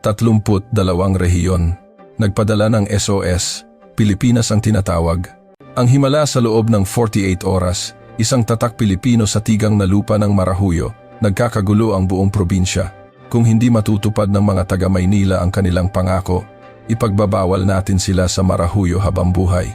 32 rehiyon. Nagpadala ng SOS, Pilipinas ang tinatawag. Ang himala sa loob ng 48 oras, isang tatak Pilipino sa tigang na lupa ng Marahuyo, nagkakagulo ang buong probinsya. Kung hindi matutupad ng mga taga Maynila ang kanilang pangako, ipagbabawal natin sila sa Marahuyo habang buhay.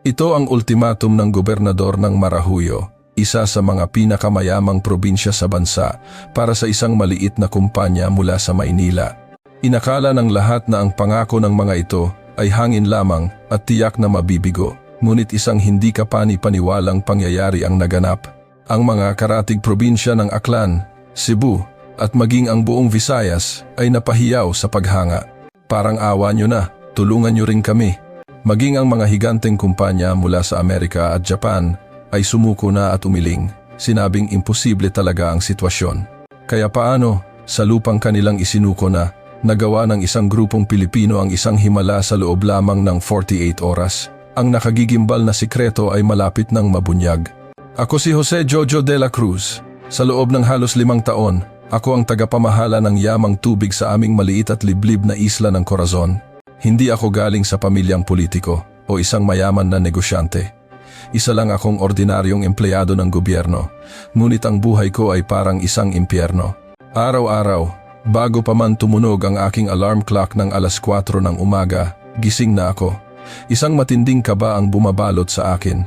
Ito ang ultimatum ng gobernador ng Marahuyo, isa sa mga pinakamayamang probinsya sa bansa, para sa isang maliit na kumpanya mula sa Maynila. Inakala ng lahat na ang pangako ng mga ito ay hangin lamang at tiyak na mabibigo, ngunit isang hindi kapani-paniwalang pangyayari ang naganap. Ang mga karatig probinsya ng Aklan, Cebu, at maging ang buong Visayas ay napahiyaw sa paghanga. Parang awa nyo na, tulungan nyo rin kami. Maging ang mga higanteng kumpanya mula sa Amerika at Japan ay sumuko na at umiling. Sinabing imposible talaga ang sitwasyon. Kaya paano, sa lupang kanilang isinuko na, nagawa ng isang grupong Pilipino ang isang himala sa loob lamang ng 48 oras. Ang nakagigimbal na sikreto ay malapit ng mabunyag. Ako si Jose Jojo de la Cruz. Sa loob ng halos 5 taon, ako ang tagapamahala ng yamang tubig sa aming maliit at liblib na isla ng Corazon. Hindi ako galing sa pamilyang politiko o isang mayaman na negosyante. Isa lang akong ordinaryong empleyado ng gobyerno, ngunit ang buhay ko ay parang isang impyerno. Araw-araw, bago pa man tumunog ang aking alarm clock ng alas 4 ng umaga, gising na ako. Isang matinding kaba ang bumabalot sa akin.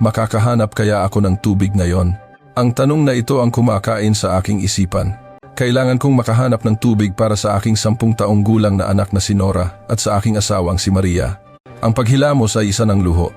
Makakahanap kaya ako ng tubig ngayon? Ang tanong na ito ang kumakain sa aking isipan. Kailangan kong makahanap ng tubig para sa aking 10 taong gulang na anak na si Nora at sa aking asawang si Maria. Ang paghilamos ay isa ng luho.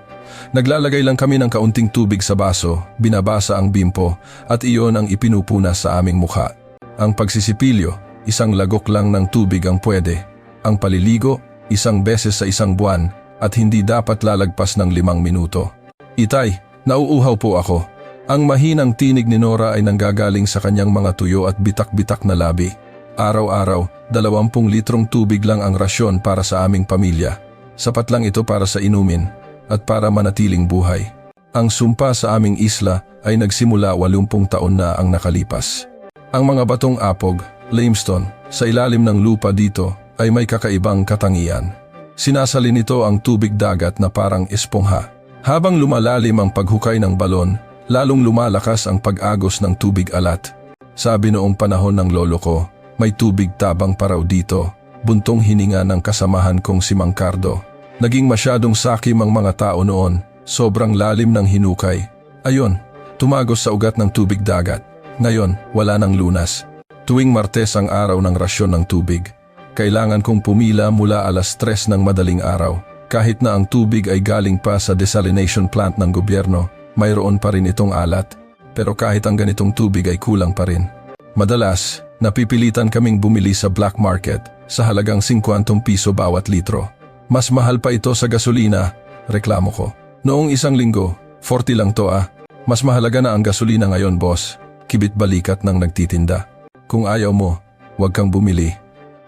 Naglalagay lang kami ng kaunting tubig sa baso, binabasa ang bimpo, at iyon ang ipinupunas sa aming mukha. Ang pagsisipilyo, isang lagok lang ng tubig ang pwede. Ang paliligo, isang beses sa isang buwan, at hindi dapat lalagpas ng 5 minuto. Itay, nauuhaw po ako. Ang mahinang tinig ni Nora ay nanggagaling sa kanyang mga tuyo at bitak-bitak na labi. Araw-araw, 20 litrong tubig lang ang rasyon para sa aming pamilya. Sapat lang ito para sa inumin at para manatiling buhay. Ang sumpa sa aming isla ay nagsimula 80 taon na ang nakalipas. Ang mga batong apog, limestone, sa ilalim ng lupa dito ay may kakaibang katangian. Sinasalin nito ang tubig dagat na parang espongha. Habang lumalalim ang paghukay ng balon, lalong lumalakas ang pag-agos ng tubig alat. Sabi noong panahon ng lolo ko, may tubig tabang pa raw dito, buntong hininga ng kasamahan kong si Mang Cardo. Naging masyadong sakim ang mga tao noon, sobrang lalim ng hinukay. Ayon, tumagos sa ugat ng tubig dagat. Ngayon, wala nang lunas. Tuwing Martes ang araw ng rasyon ng tubig. Kailangan kong pumila mula alas 3 ng madaling araw. Kahit na ang tubig ay galing pa sa desalination plant ng gobyerno, mayroon pa rin itong alat. Pero kahit ang ganitong tubig ay kulang pa rin. Madalas, napipilitan kaming bumili sa black market sa halagang 50 piso bawat litro. Mas mahal pa ito sa gasolina, reklamo ko. Noong 1 linggo, 40 lang to ah. Mas mahalaga na ang gasolina ngayon, boss. Kibit balikat ng nagtitinda. Kung ayaw mo, huwag kang bumili.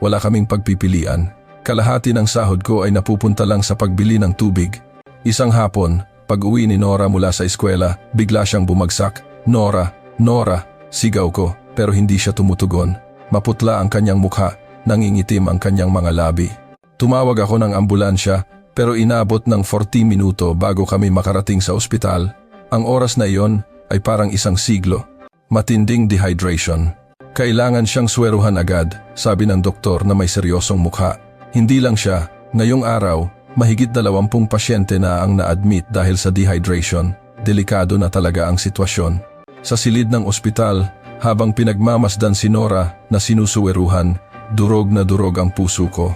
Wala kaming pagpipilian. Kalahati ng sahod ko ay napupunta lang sa pagbili ng tubig. Isang hapon, pag-uwi ni Nora mula sa eskwela, bigla siyang bumagsak. Nora, Nora, sigaw ko, pero hindi siya tumutugon. Maputla ang kanyang mukha, nangingitim ang kanyang mga labi. Tumawag ako ng ambulansya, pero inabot ng 40 minuto bago kami makarating sa ospital. Ang oras na iyon ay parang isang siglo. Matinding dehydration. Kailangan siyang sweruhan agad, sabi ng doktor na may seryosong mukha. Hindi lang siya, ngayong araw, mahigit 20 pasyente na ang na-admit dahil sa dehydration. Delikado na talaga ang sitwasyon. Sa silid ng ospital, habang pinagmamasdan si Nora na sinusuweruhan, durog na durog ang puso ko.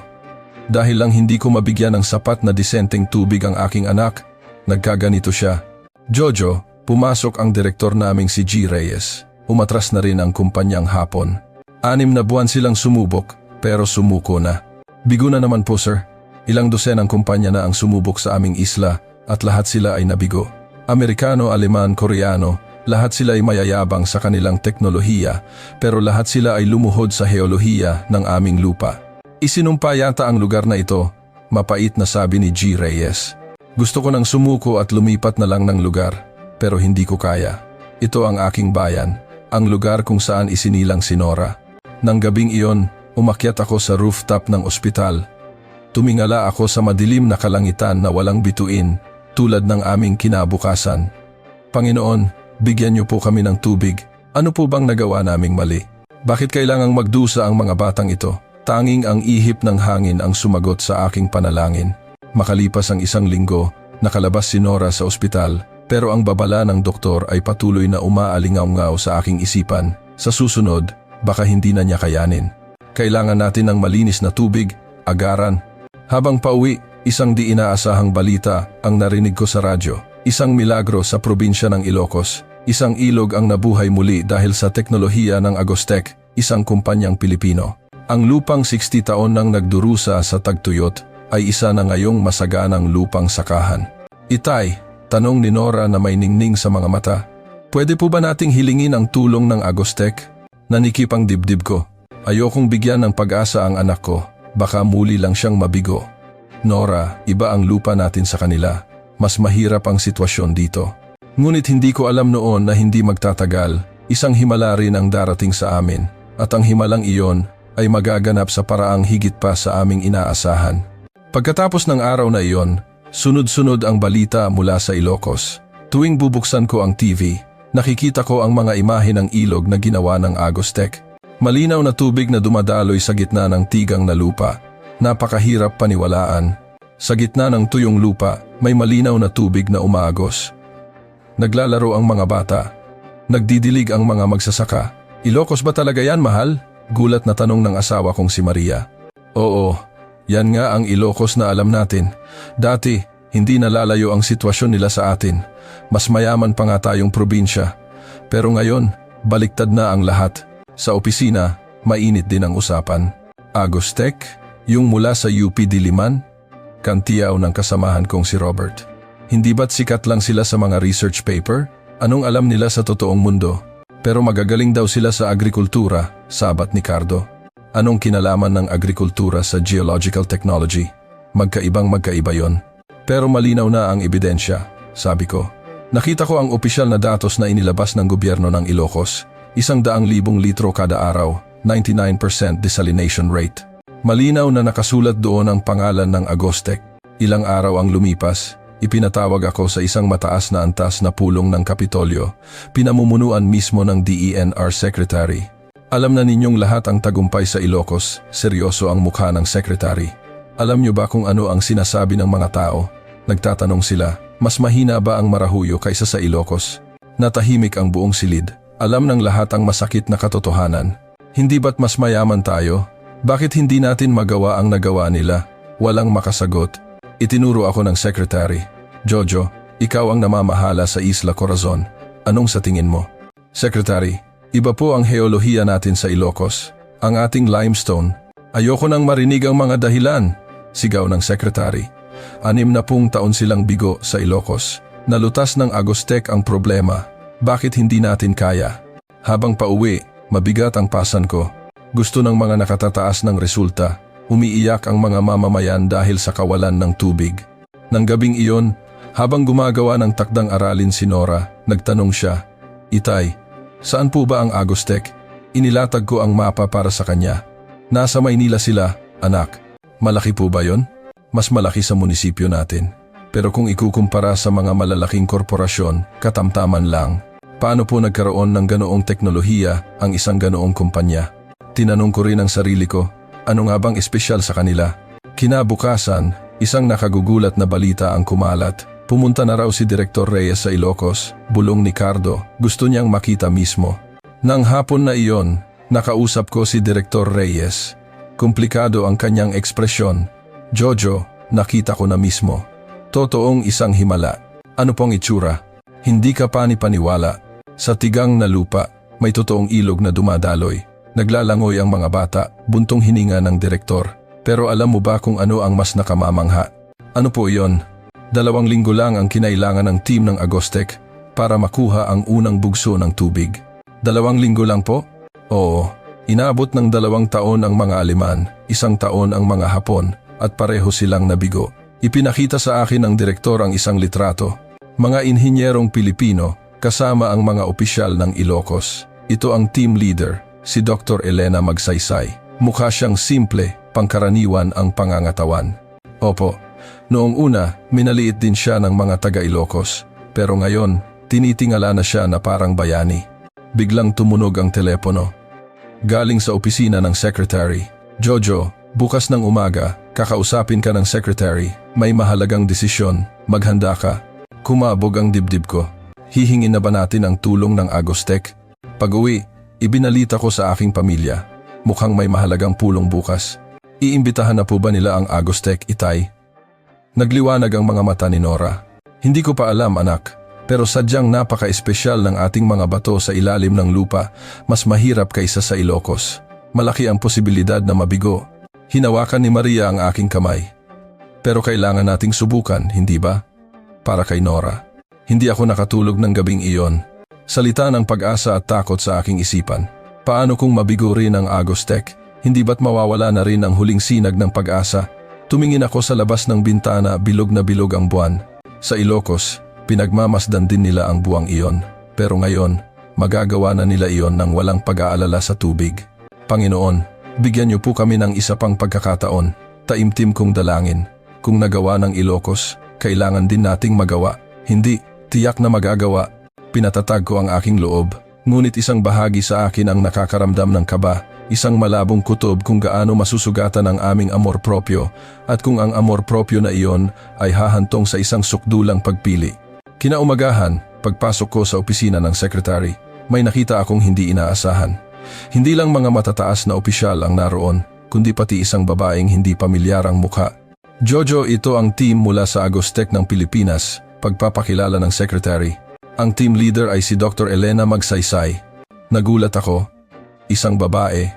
Dahil lang hindi ko mabigyan ng sapat na disenteng tubig ang aking anak, nagkaganito siya. Jojo, pumasok ang direktor naming si G. Reyes. Umatras na rin ang kumpanyang hapon. 6 na buwan silang sumubok, pero sumuko na. Bigo na naman po, sir. Ilang dosenang kumpanya na ang sumubok sa aming isla at lahat sila ay nabigo. Amerikano, Aleman, Koreano, lahat sila ay mayayabang sa kanilang teknolohiya, pero lahat sila ay lumuhod sa heolohiya ng aming lupa. Isinumpa yata ang lugar na ito, mapait na sabi ni G. Reyes. Gusto ko nang sumuko at lumipat na lang ng lugar, pero hindi ko kaya. Ito ang aking bayan, ang lugar kung saan isinilang si Nora. Nang gabing iyon, Umakyat ako sa rooftop ng ospital. Tumingala ako sa madilim na kalangitan na walang bituin, tulad ng aming kinabukasan. Panginoon, bigyan niyo po kami ng tubig. Ano po bang nagawa naming mali? Bakit kailangang magdusa ang mga batang ito? Tanging ang ihip ng hangin ang sumagot sa aking panalangin. Makalipas ang 1 linggo, nakalabas si Nora sa ospital, pero ang babala ng doktor ay patuloy na umaalingaw-ngaw sa aking isipan. Sa susunod, baka hindi na niya kayanin. Kailangan natin ng malinis na tubig, agaran. Habang pauwi, isang di inaasahang balita ang narinig ko sa radyo. Isang milagro sa probinsya ng Ilocos. Isang ilog ang nabuhay muli dahil sa teknolohiya ng Agostec, isang kumpanyang Pilipino. Ang lupang 60 taon nang nagdurusa sa tagtuyot ay isa na ngayong masaganang lupang sakahan. Itay, tanong ni Nora na may ningning sa mga mata. Pwede po ba nating hilingin ang tulong ng Agostec? Nanikip ang dibdib ko. Ayokong bigyan ng pag-asa ang anak ko. Baka muli lang siyang mabigo. Nora, iba ang lupa natin sa kanila. Mas mahirap ang sitwasyon dito. Ngunit hindi ko alam noon na hindi magtatagal, isang himala rin ang darating sa amin. At ang himalang iyon ay magaganap sa paraang higit pa sa aming inaasahan. Pagkatapos ng araw na iyon, sunod-sunod ang balita mula sa Ilocos. Tuwing bubuksan ko ang TV, nakikita ko ang mga imahe ng ilog na ginawa ng Agostec. Malinaw na tubig na dumadaloy sa gitna ng tigang na lupa. Napakahirap paniwalaan. Sa gitna ng tuyong lupa, may malinaw na tubig na umaagos. Naglalaro ang mga bata. Nagdidilig ang mga magsasaka. Ilocos ba talaga yan, mahal? Gulat na tanong ng asawa kong si Maria. Oo, yan nga ang Ilocos na alam natin. Dati, hindi nalalayo ang sitwasyon nila sa atin. Mas mayaman pa nga tayong probinsya. Pero ngayon, baliktad na ang lahat. Sa opisina, mainit din ang usapan. Agostec, yung mula sa UP Diliman, kantiyaw ng kasamahan kong si Robert. Hindi ba't sikat lang sila sa mga research paper? Anong alam nila sa totoong mundo? Pero magagaling daw sila sa agrikultura, sabat ni Cardo. Anong kinalaman ng agrikultura sa geological technology? Magkaibang-magkaiba yon. Pero malinaw na ang ebidensya, sabi ko. Nakita ko ang opisyal na datos na inilabas ng gobyerno ng Ilocos. 100,000 litro kada araw, 99% desalination rate. Malinaw na nakasulat doon ang pangalan ng Agostec. Ilang araw ang lumipas, ipinatawag ako sa isang mataas na antas na pulong ng Kapitolyo, pinamumunuan mismo ng DENR Secretary. Alam na ninyong lahat ang tagumpay sa Ilocos, seryoso ang mukha ng Secretary. Alam niyo ba kung ano ang sinasabi ng mga tao? Nagtatanong sila, mas mahina ba ang Marahuyo kaysa sa Ilocos? Natahimik ang buong silid. Alam ng lahat ang masakit na katotohanan. Hindi ba't mas mayaman tayo? Bakit hindi natin magawa ang nagawa nila? Walang makasagot. Itinuro ako ng secretary. Jojo, ikaw ang namamahala sa Isla Corazon. Anong sa tingin mo? Secretary, iba po ang heolohiya natin sa Ilocos. Ang ating limestone. Ayoko nang marinig ang mga dahilan. Sigaw ng secretary. 60 taon silang bigo sa Ilocos. Nalutas ng Agostec ang problema. Bakit hindi natin kaya? Habang pauwi, mabigat ang pasan ko. Gusto ng mga nakatataas ng resulta. Umiiyak ang mga mamamayan dahil sa kawalan ng tubig. Nang gabing iyon, habang gumagawa ng takdang aralin si Nora, nagtanong siya, Itay, saan po ba ang Agostec? Inilatag ko ang mapa para sa kanya. Nasa Maynila sila, anak. Malaki po ba yon? Mas malaki sa munisipyo natin. Pero kung ikukumpara sa mga malalaking korporasyon, katamtaman lang. Paano po nagkaroon ng ganoong teknolohiya ang isang ganoong kumpanya? Tinanong ko rin ang sarili ko, ano nga bang espesyal sa kanila? Kinabukasan, isang nakagugulat na balita ang kumalat. Pumunta na raw si Direktor Reyes sa Ilocos, bulong ni Cardo, gusto niyang makita mismo. Nang hapon na iyon, nakausap ko si Direktor Reyes. Komplikado ang kanyang ekspresyon. Jojo, nakita ko na mismo. Totoong isang himala. Ano pong itsura? Hindi ka panipaniwala. Sa tigang na lupa, may totoong ilog na dumadaloy. Naglalangoy ang mga bata, buntong hininga ng direktor. Pero alam mo ba kung ano ang mas nakamamangha? Ano po iyon? 2 linggo lang ang kinailangan ng team ng Agostec para makuha ang unang bugso ng tubig. 2 linggo lang po? Oo. Inabot ng 2 taon ang mga Aleman, 1 taon ang mga Hapon, at pareho silang nabigo. Ipinakita sa akin ng direktor ang isang litrato. Mga inhinyerong Pilipino, kasama ang mga opisyal ng Ilocos. Ito ang team leader, si Dr. Elena Magsaysay. Mukha siyang simple, pangkaraniwan ang pangangatawan. Opo, noong una, minaliit din siya ng mga taga-Ilocos. Pero ngayon, tinitingala na siya na parang bayani. Biglang tumunog ang telepono. Galing sa opisina ng secretary. Jojo, bukas ng umaga, kakausapin ka ng secretary. May mahalagang desisyon. Maghanda ka. Kumabog ang dibdib ko. Hihingin na ba natin ang tulong ng Agostec? Pag-uwi, ibinalita ko sa aking pamilya. Mukhang may mahalagang pulong bukas. Iimbitahan na po ba nila ang Agostec, Itay? Nagliwanag ang mga mata ni Nora. Hindi ko pa alam, anak. Pero sadyang napaka-espesyal ng ating mga bato sa ilalim ng lupa, mas mahirap kaysa sa Ilocos. Malaki ang posibilidad na mabigo. Hinawakan ni Maria ang aking kamay. Pero kailangan nating subukan, hindi ba? Para kay Nora. Hindi ako nakatulog ng gabing iyon. Salita ng pag-asa at takot sa aking isipan. Paano kung mabigo rin ang Agostec? Hindi ba't mawawala na rin ang huling sinag ng pag-asa? Tumingin ako sa labas ng bintana, bilog na bilog ang buwan. Sa Ilocos, pinagmamasdan din nila ang buwang iyon. Pero ngayon, magagawa na nila iyon nang walang pag-aalala sa tubig. Panginoon, bigyan niyo po kami ng isa pang pagkakataon. Taimtim kong dalangin. Kung nagawa ng Ilocos, kailangan din nating magawa. Hindi, tiyak na magagawa. Pinatatag ko ang aking loob. Ngunit isang bahagi sa akin ang nakakaramdam ng kaba, isang malabong kutob kung gaano masusugatan ang aming amor propyo at kung ang amor propyo na iyon ay hahantong sa isang sukdulang pagpili. Kinaumagahan, pagpasok ko sa opisina ng secretary, may nakita akong hindi inaasahan. Hindi lang mga matataas na opisyal ang naroon, kundi pati isang babaeng hindi pamilyar ang mukha. Jojo, ito ang team mula sa Agostec ng Pilipinas, pagpapakilala ng secretary. Ang team leader ay si Dr. Elena Magsaysay. Nagulat ako. Isang babae.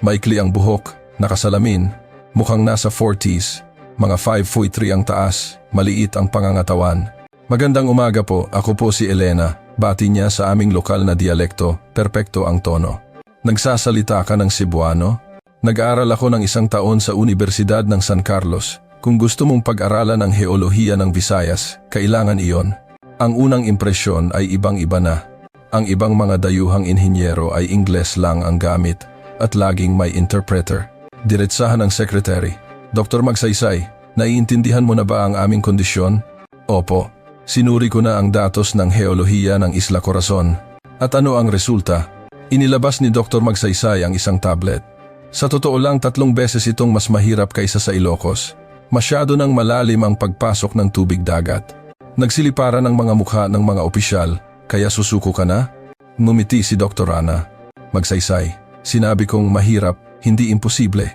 Maikli ang buhok, nakasalamin, mukhang nasa 40s, mga 5'3" ang taas, maliit ang pangangatawan. Magandang umaga po, ako po si Elena. Bati niya sa aming lokal na dialekto, perpekto ang tono. Nagsasalita ka ng Cebuano? Nag-aaral ako ng 1 taon sa Universidad ng San Carlos. Kung gusto mong pag-aralan ang heolohiya ng Visayas, kailangan iyon. Ang unang impresyon ay ibang-iba na. Ang ibang mga dayuhang inhinyero ay Ingles lang ang gamit at laging may interpreter. Diretsahan ng secretary. Dr. Magsaysay, naiintindihan mo na ba ang aming kondisyon? Opo. Sinuri ko na ang datos ng heolohiya ng Isla Corazon. At ano ang resulta? Inilabas ni Dr. Magsaysay ang isang tablet. Sa totoo lang 3 beses itong mas mahirap kaysa sa Ilocos. Masyado nang malalim ang pagpasok ng tubig dagat. Nagsiliparan ang mga mukha ng mga opisyal, kaya susuko ka na? Ngumiti si Dr. Ana. Magsaysay, sinabi kong mahirap, hindi imposible.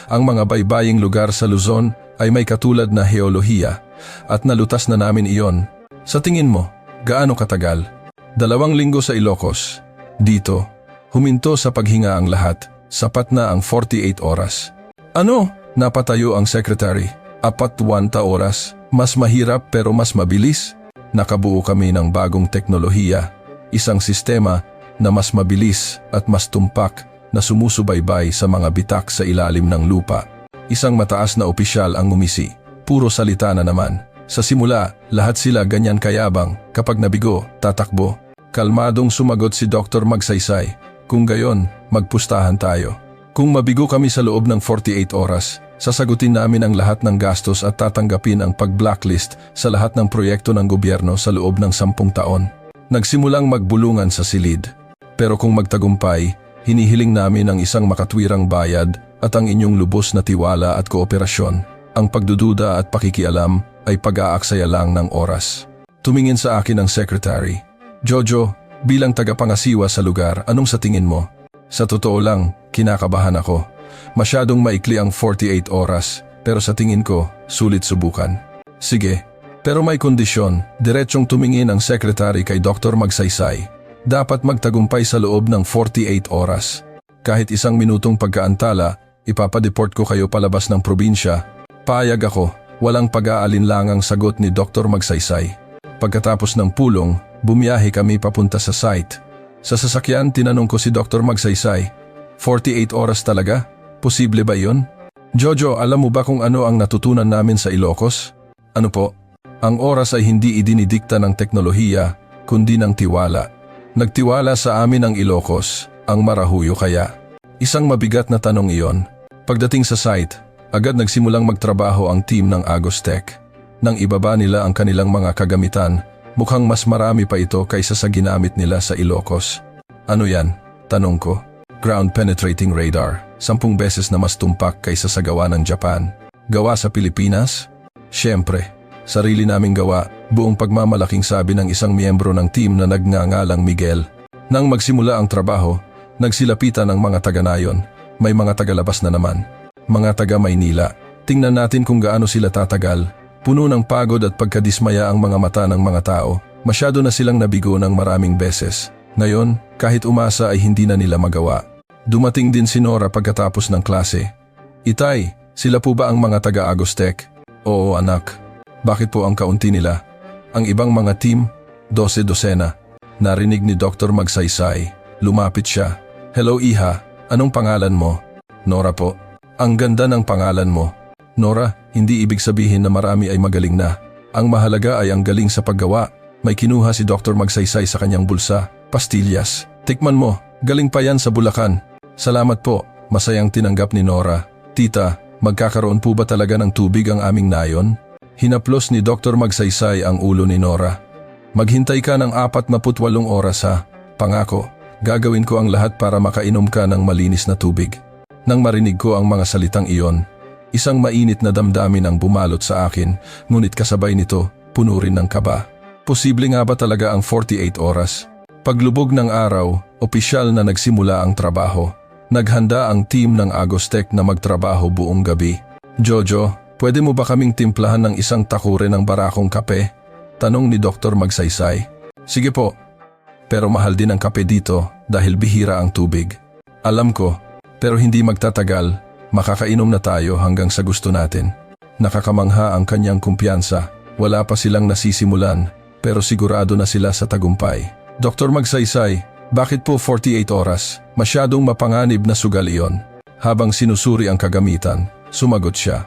Ang mga baybaying lugar sa Luzon ay may katulad na heolohiya at nalutas na namin iyon. Sa tingin mo, gaano katagal? 2 linggo sa Ilocos. Dito, huminto sa paghinga ang lahat. Sapat na ang 48 oras. Ano? Napatayo ang secretary. 40 oras. Mas mahirap pero mas mabilis. Nakabuo kami ng bagong teknolohiya. Isang sistema na mas mabilis at mas tumpak na sumusubaybay sa mga bitak sa ilalim ng lupa. Isang mataas na opisyal ang ngumisi. Puro salita na naman. Sa simula, lahat sila ganyan kayabang. Kapag nabigo, tatakbo. Kalmadong sumagot si Dr. Magsaysay. Kung gayon, magpustahan tayo. Kung mabigo kami sa loob ng 48 oras, sasagutin namin ang lahat ng gastos at tatanggapin ang pag-blacklist sa lahat ng proyekto ng gobyerno sa loob ng 10 taon. Nagsimulang magbulungan sa silid. Pero kung magtagumpay, hinihiling namin ang isang makatwirang bayad at ang inyong lubos na tiwala at kooperasyon. Ang pagdududa at pakikialam ay pag-aaksaya lang ng oras. Tumingin sa akin ang secretary. Jojo, bilang tagapangasiwa sa lugar, anong sa tingin mo? Sa totoo lang, kinakabahan ako. Masyadong maikli ang 48 oras, pero sa tingin ko, sulit subukan. Sige, pero may kondisyon. Diretsyong tumingin ang secretary kay Dr. Magsaysay. Dapat magtagumpay sa loob ng 48 oras. Kahit 1 minutong pagkaantala, ipapadeport ko kayo palabas ng probinsya. Payag ako, walang pag-aalinlangang sagot ni Dr. Magsaysay. Pagkatapos ng pulong, bumiyahe kami papunta sa site. Sa sasakyan, tinanong ko si Dr. Magsaysay, 48 oras talaga? Posible ba iyon? Jojo, alam mo ba kung ano ang natutunan namin sa Ilocos? Ano po? Ang oras ay hindi idinidikta ng teknolohiya, kundi ng tiwala. Nagtiwala sa amin ang Ilocos, ang Marahuyo kaya. Isang mabigat na tanong iyon. Pagdating sa site, agad nagsimulang magtrabaho ang team ng Agostech. Nang ibaba nila ang kanilang mga kagamitan, mukhang mas marami pa ito kaysa sa ginamit nila sa Ilocos. Ano yan? Tanong ko. Ground penetrating radar. 10 beses na mas tumpak kaysa sa gawa ng Japan. Gawa sa Pilipinas? Siyempre, sarili naming gawa, buong pagmamalaking sabi ng isang miyembro ng team na nagngangalang Miguel. Nang magsimula ang trabaho, nagsilapitan ang mga taga-Nayon. May mga taga-labas na naman. Mga taga-Maynila. Tingnan natin kung gaano sila tatagal. Puno ng pagod at pagkadismaya ang mga mata ng mga tao. Masyado na silang nabigo ng maraming beses. Ngayon, kahit umasa ay hindi na nila magawa. Dumating din si Nora pagkatapos ng klase. Itay, sila po ba ang mga taga-Agostech? Oo anak. Bakit po ang kaunti nila? Ang ibang mga team, 12-dosena. Narinig ni Dr. Magsaysay. Lumapit siya. Hello Iha, anong pangalan mo? Nora po. Ang ganda ng pangalan mo. Nora, hindi ibig sabihin na marami ay magaling na. Ang mahalaga ay ang galing sa paggawa. May kinuha si Dr. Magsaysay sa kanyang bulsa. Pastillas. Tikman mo, galing pa yan sa Bulacan. Salamat po, masayang tinanggap ni Nora. Tita, magkakaroon po ba talaga ng tubig ang aming nayon? Hinaplos ni Dr. Magsaysay ang ulo ni Nora. Maghintay ka ng 48 oras ha. Pangako, gagawin ko ang lahat para makainom ka ng malinis na tubig. Nang marinig ko ang mga salitang iyon, isang mainit na damdamin ang bumalot sa akin, ngunit kasabay nito, puno rin ng kaba. Posible nga ba talaga ang 48 oras? Paglubog ng araw, opisyal na nagsimula ang trabaho. Naghanda ang team ng Agostech na magtrabaho buong gabi. Jojo, pwede mo ba kaming timplahan ng isang takure ng barakong kape? Tanong ni Dr. Magsaysay. Sige po, pero mahal din ang kape dito dahil bihira ang tubig. Alam ko, pero hindi magtatagal, makakainom na tayo hanggang sa gusto natin. Nakakamangha ang kanyang kumpiyansa, wala pa silang nasisimulan, pero sigurado na sila sa tagumpay. Dr. Magsaysay, bakit po 48 oras? Masyadong mapanganib na sugal iyon. Habang sinusuri ang kagamitan, sumagot siya.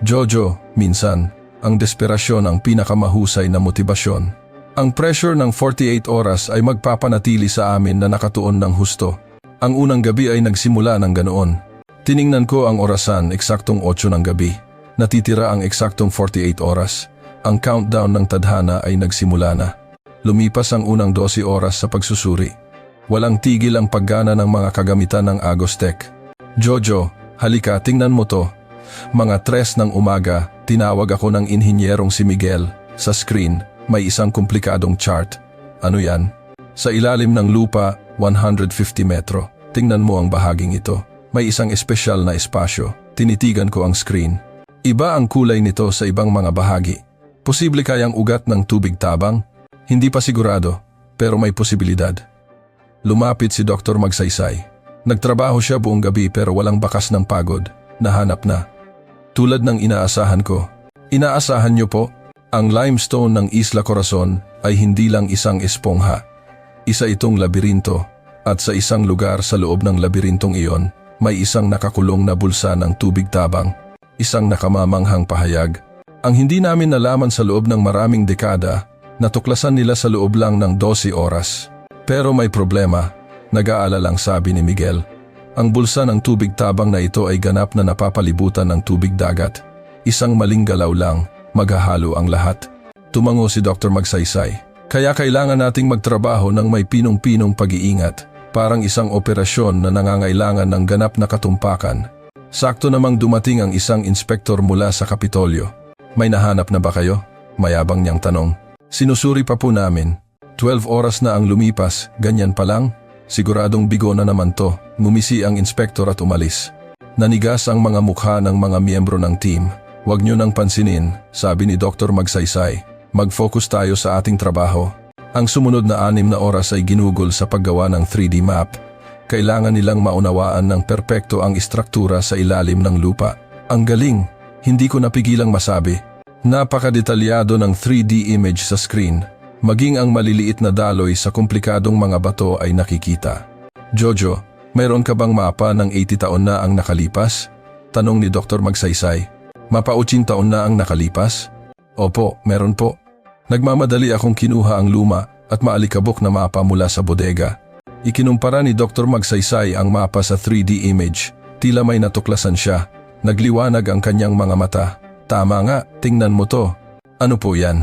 Jojo, minsan, ang desperasyon ang pinakamahusay na motibasyon. Ang pressure ng 48 oras ay magpapanatili sa amin na nakatuon ng husto. Ang unang gabi ay nagsimula ng ganoon. Tiningnan ko ang orasan, eksaktong 8 ng gabi. Natitira ang eksaktong 48 oras. Ang countdown ng tadhana ay nagsimula na. Lumipas ang unang 12 oras sa pagsusuri. Walang tigil ang paggana ng mga kagamitan ng Agostech. Jojo, halika, tingnan mo to. Mga 3 ng umaga, tinawag ako ng inhinyerong si Miguel. Sa screen, may isang komplikadong chart. Ano yan? Sa ilalim ng lupa, 150 metro. Tingnan mo ang bahaging ito. May isang espesyal na espasyo. Tinitigan ko ang screen. Iba ang kulay nito sa ibang mga bahagi. Posible kayang ugat ng tubig tabang? Hindi pa sigurado, pero may posibilidad. Lumapit si Dr. Magsaysay. Nagtrabaho siya buong gabi pero walang bakas ng pagod. Nahanap na. Tulad ng inaasahan ko. Inaasahan niyo po, ang limestone ng Isla Corazon ay hindi lang isang espongha. Isa itong labirinto, at sa isang lugar sa loob ng labirintong iyon, may isang nakakulong na bulsa ng tubig tabang. Isang nakamamanghang pahayag. Ang hindi namin nalaman sa loob ng maraming dekada, natuklasan nila sa loob lang ng 12 oras. Pero may problema, nag-aalalang sabi ni Miguel. Ang bulsa ng tubig tabang na ito ay ganap na napapalibutan ng tubig dagat. Isang maling galaw lang, maghahalo ang lahat. Tumango si Dr. Magsaysay. Kaya kailangan nating magtrabaho ng may pinong-pinong pag-iingat, parang isang operasyon na nangangailangan ng ganap na katumpakan. Sakto namang dumating ang isang inspektor mula sa Kapitolyo. May nahanap na ba kayo? Mayabang niyang tanong. Sinusuri pa po namin. 12 oras na ang lumipas, ganyan pa lang? Siguradong bigo na naman to. Ngumisi ang inspektor at umalis. Nanigas ang mga mukha ng mga miyembro ng team. Huwag niyo nang pansinin, sabi ni Dr. Magsaysay. Mag-focus tayo sa ating trabaho. Ang sumunod na 6 na oras ay ginugol sa paggawa ng 3D map. Kailangan nilang maunawaan ng perpekto ang istruktura sa ilalim ng lupa. Ang galing, hindi ko napigilang masabi. Napakadetalyado ng 3D image sa screen. Maging ang maliliit na daloy sa komplikadong mga bato ay nakikita. Jojo, mayroon ka bang mapa ng 80 taon na ang nakalipas? Tanong ni Dr. Magsaysay. Mapa 80 taon na ang nakalipas? Opo, meron po. Nagmamadali akong kinuha ang luma at maalikabok na mapa mula sa bodega. Ikinumpara ni Dr. Magsaysay ang mapa sa 3D image. Tila may natuklasan siya. Nagliwanag ang kanyang mga mata. Tama nga, tingnan mo to. Ano po yan?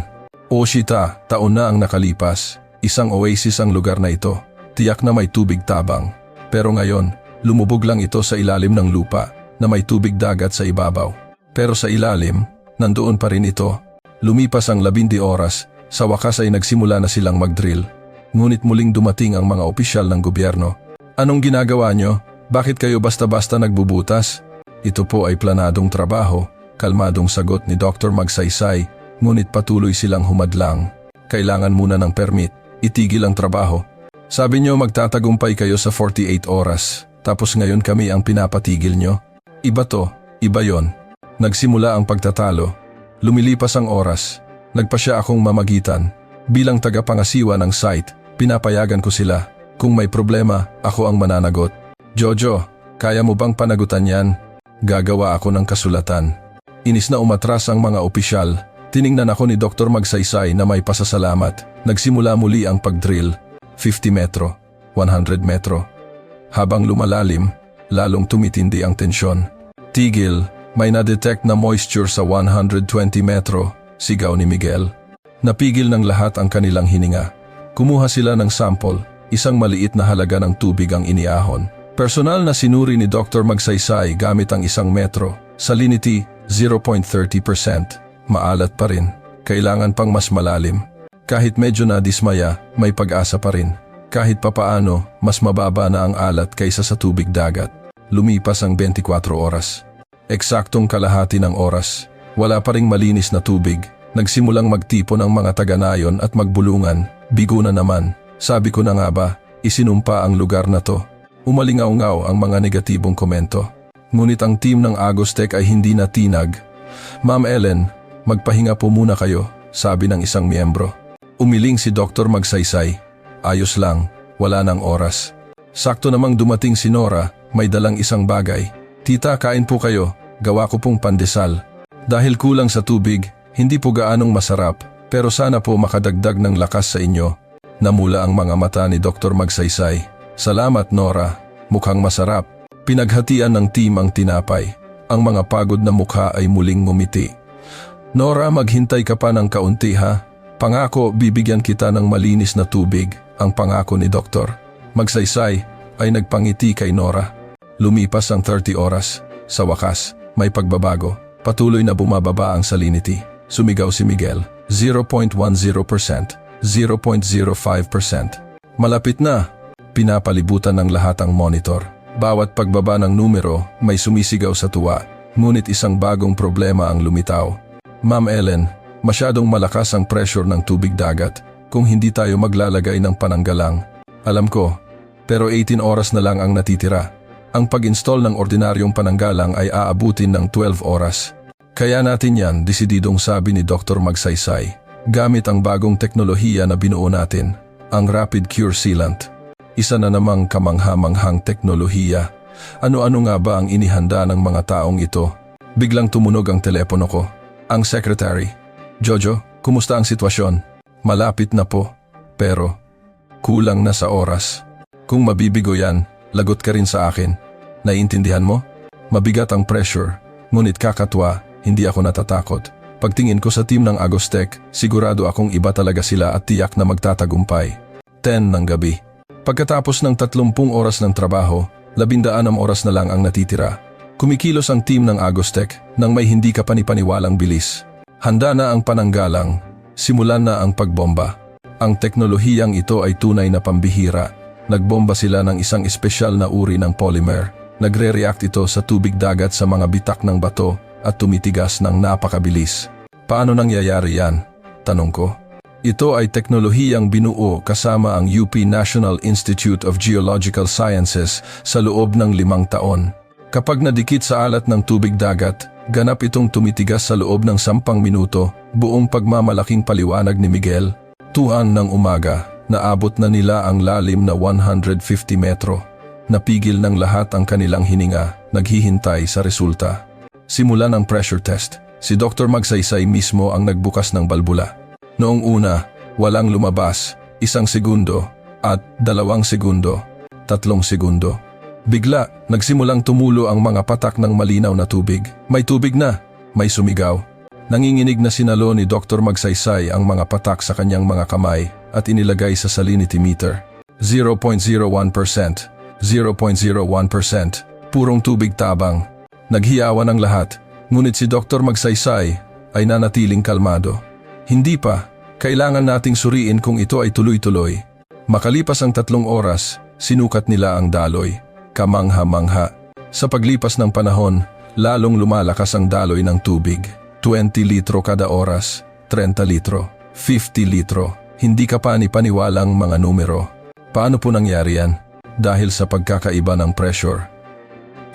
Oshita, taon na ang nakalipas. Isang oasis ang lugar na ito. Tiyak na may tubig tabang. Pero ngayon, lumubog lang ito sa ilalim ng lupa na may tubig dagat sa ibabaw. Pero sa ilalim, nandoon pa rin ito. Lumipas ang 12 oras, sa wakas ay nagsimula na silang mag-drill. Ngunit muling dumating ang mga opisyal ng gobyerno. Anong ginagawa nyo? Bakit kayo basta-basta nagbubutas? Ito po ay planadong trabaho, kalmadong sagot ni Dr. Magsaysay, ngunit patuloy silang humadlang. Kailangan muna ng permit, itigil ang trabaho. Sabi nyo magtatagumpay kayo sa 48 oras, tapos ngayon kami ang pinapatigil nyo. Iba to, iba yon. Nagsimula ang pagtatalo. Lumilipas ang oras. Nagpasya akong mamagitan. Bilang tagapangasiwa ng site, pinapayagan ko sila. Kung may problema, ako ang mananagot. Jojo, kaya mo bang panagutan yan? Gagawa ako ng kasulatan. Inis na umatras ang mga opisyal. Tiningnan ako ni Dr. Magsaysay na may pasasalamat. Nagsimula muli ang pag-drill. 50 metro, 100 metro. Habang lumalalim, lalong tumitindi ang tensyon. Tigil, may na-detect na moisture sa 120 metro, sigaw ni Miguel. Napigil ng lahat ang kanilang hininga. Kumuha sila ng sample, isang maliit na halaga ng tubig ang iniahon. Personal na sinuri ni Dr. Magsaysay gamit ang 1 metro. Salinity, 0.30%. Maalat pa rin. Kailangan pang mas malalim. Kahit medyo nadismaya, may pag-asa pa rin. Kahit papaano, mas mababa na ang alat kaysa sa tubig dagat. Lumipas ang 24 oras. Eksaktong kalahati ng oras. Wala pa ring malinis na tubig. Nagsimulang magtipon ang mga taga-nayon at magbulungan. Bigo na naman. Sabi ko na nga ba, isinumpa ang lugar na to. Umalingaw-ngaw ang mga negatibong komento. Ngunit ang team ng Agostec ay hindi natinag. Ma'am Ellen, magpahinga po muna kayo, sabi ng isang miyembro. Umiling si Dr. Magsaysay. Ayos lang, wala nang oras. Sakto namang dumating si Nora, may dalang isang bagay. Tita, kain po kayo, gawa ko pong pandesal. Dahil kulang sa tubig, hindi po gaanong masarap, pero sana po makadagdag ng lakas sa inyo. Namula ang mga mata ni Dr. Magsaysay. Salamat Nora, mukhang masarap. Pinaghatian ng team ang tinapay. Ang mga pagod na mukha ay muling ngumiti. Nora, maghintay ka pa ng kaunti ha. Pangako, bibigyan kita ng malinis na tubig, ang pangako ni Dr. Magsaysay ay nagpangiti kay Nora. Lumipas ang 30 oras. Sa wakas, may pagbabago. Patuloy na bumababa ang salinity. Sumigaw si Miguel. 0.10%, 0.05%. Malapit na. Pinapalibutan ng lahat ang monitor. Bawat pagbaba ng numero, may sumisigaw sa tuwa. Ngunit isang bagong problema ang lumitaw. Ma'am Ellen, masyadong malakas ang pressure ng tubig dagat. Kung hindi tayo maglalagay ng pananggalang. Alam ko, pero 18 oras na lang ang natitira. Ang pag-install ng ordinaryong pananggalang ay aabutin ng 12 oras. Kaya natin yan, desididong sabi ni Dr. Magsaysay. Gamit ang bagong teknolohiya na binuo natin, ang Rapid Cure Sealant. Isa na namang kamangha-manghang teknolohiya. Ano-ano nga ba ang inihanda ng mga taong ito? Biglang tumunog ang telepono ko. Ang secretary. Jojo, kumusta ang sitwasyon? Malapit na po. Pero, kulang na sa oras. Kung mabibigo yan, lagot ka rin sa akin. Naiintindihan mo? Mabigat ang pressure. Ngunit kakatwa, hindi ako natatakot. Pagtingin ko sa team ng Agostec, sigurado akong iba talaga sila at tiyak na magtatagumpay. 10 ng gabi. Pagkatapos ng 30 oras ng trabaho, 16 oras na lang ang natitira. Kumikilos ang team ng Agostec nang may hindi kapanipaniwalang bilis. Handa na ang pananggalang. Simulan na ang pagbomba. Ang teknolohiyang ito ay tunay na pambihira. Nagbomba sila ng isang espesyal na uri ng polymer. Nagre-react ito sa tubig dagat sa mga bitak ng bato at tumitigas ng napakabilis. Paano nangyayari yan? Tanong ko. Ito ay teknolohiyang binuo kasama ang UP National Institute of Geological Sciences sa loob ng 5 taon. Kapag nadikit sa alat ng tubig dagat, ganap itong tumitigas sa loob ng 10 minuto, buong pagmamalaking paliwanag ni Miguel. 2 ng umaga, naabot na nila ang lalim na 150 metro. Napigil ng lahat ang kanilang hininga, naghihintay sa resulta. Simulan ang pressure test. Si Dr. Magsaysay mismo ang nagbukas ng balbula. Noong una, walang lumabas, 1 segundo at 2 segundo. 3 segundo. Bigla, nagsimulang tumulo ang mga patak ng malinaw na tubig. May tubig na, may sumigaw. Nanginginig na sinalo ni Dr. Magsaysay ang mga patak sa kanyang mga kamay at inilagay sa salinity meter. 0.01%, 0.01%, purong tubig tabang. Naghiyawan ang lahat, ngunit si Dr. Magsaysay ay nanatiling kalmado. Hindi pa, kailangan nating suriin kung ito ay tuloy-tuloy. Makalipas ang 3 oras, sinukat nila ang daloy. Kamangha-mangha. Sa paglipas ng panahon, lalong lumalakas ang daloy ng tubig. 20 litro kada oras, 30 litro, 50 litro. Hindi ka paniwalang mga numero. Paano po nangyari yan? Dahil sa pagkakaiba ng pressure.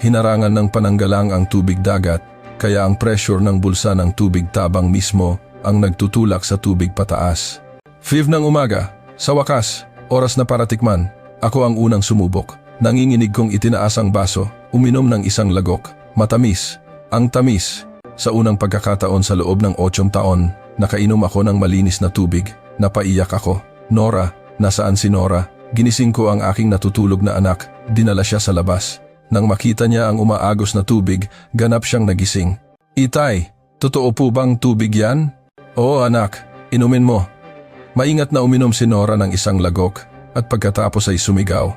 Hinarangan ng pananggalang ang tubig dagat, kaya ang pressure ng bulsa ng tubig tabang mismo ang nagtutulak sa tubig pataas. 5 ng umaga, sa wakas, oras na para tikman. Ako ang unang sumubok. Nanginginig kong itinaas ang baso, uminom ng isang lagok. Matamis. Ang tamis. Sa unang pagkakataon sa loob ng 8 taon, nakainom ako ng malinis na tubig. Napaiyak ako. Nora, nasaan si Nora? Ginising ko ang aking natutulog na anak. Dinala siya sa labas. Nang makita niya ang umaagos na tubig, ganap siyang nagising. Itay, totoo po bang tubig yan? Oo anak, inumin mo. Maingat na uminom si Nora ng isang lagok at pagkatapos ay sumigaw.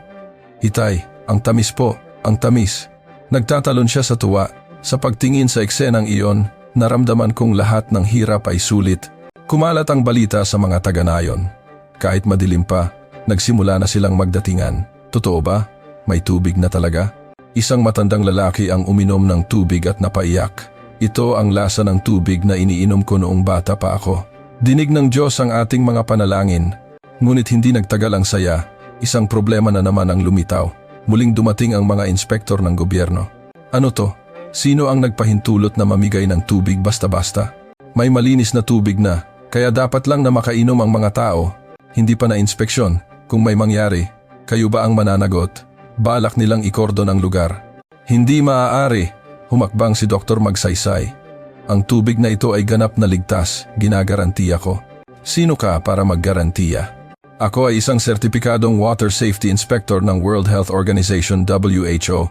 Itay, ang tamis po, ang tamis. Nagtatalon siya sa tuwa. Sa pagtingin sa eksenang iyon, naramdaman kong lahat ng hirap ay sulit. Kumalat ang balita sa mga taga-nayon. Kahit madilim pa, nagsimula na silang magdatingan. Totoo ba? May tubig na talaga? Isang matandang lalaki ang uminom ng tubig at napaiyak. Ito ang lasa ng tubig na iniinom ko noong bata pa ako. Dinig ng Diyos ang ating mga panalangin. Ngunit hindi nagtagal ang saya. Isang problema na naman ang lumitaw. Muling dumating ang mga inspektor ng gobyerno. Ano to? Sino ang nagpahintulot na mamigay ng tubig basta-basta? May malinis na tubig na, kaya dapat lang na makainom ang mga tao. Hindi pa na-inspeksyon. Kung may mangyari, kayo ba ang mananagot? Balak nilang ikordon ang lugar. Hindi maaari, humakbang si Dr. Magsaysay. Ang tubig na ito ay ganap na ligtas, ginagarantiya ko. Sino ka para maggarantiya? Ako ay isang sertipikadong Water Safety Inspector ng World Health Organization WHO.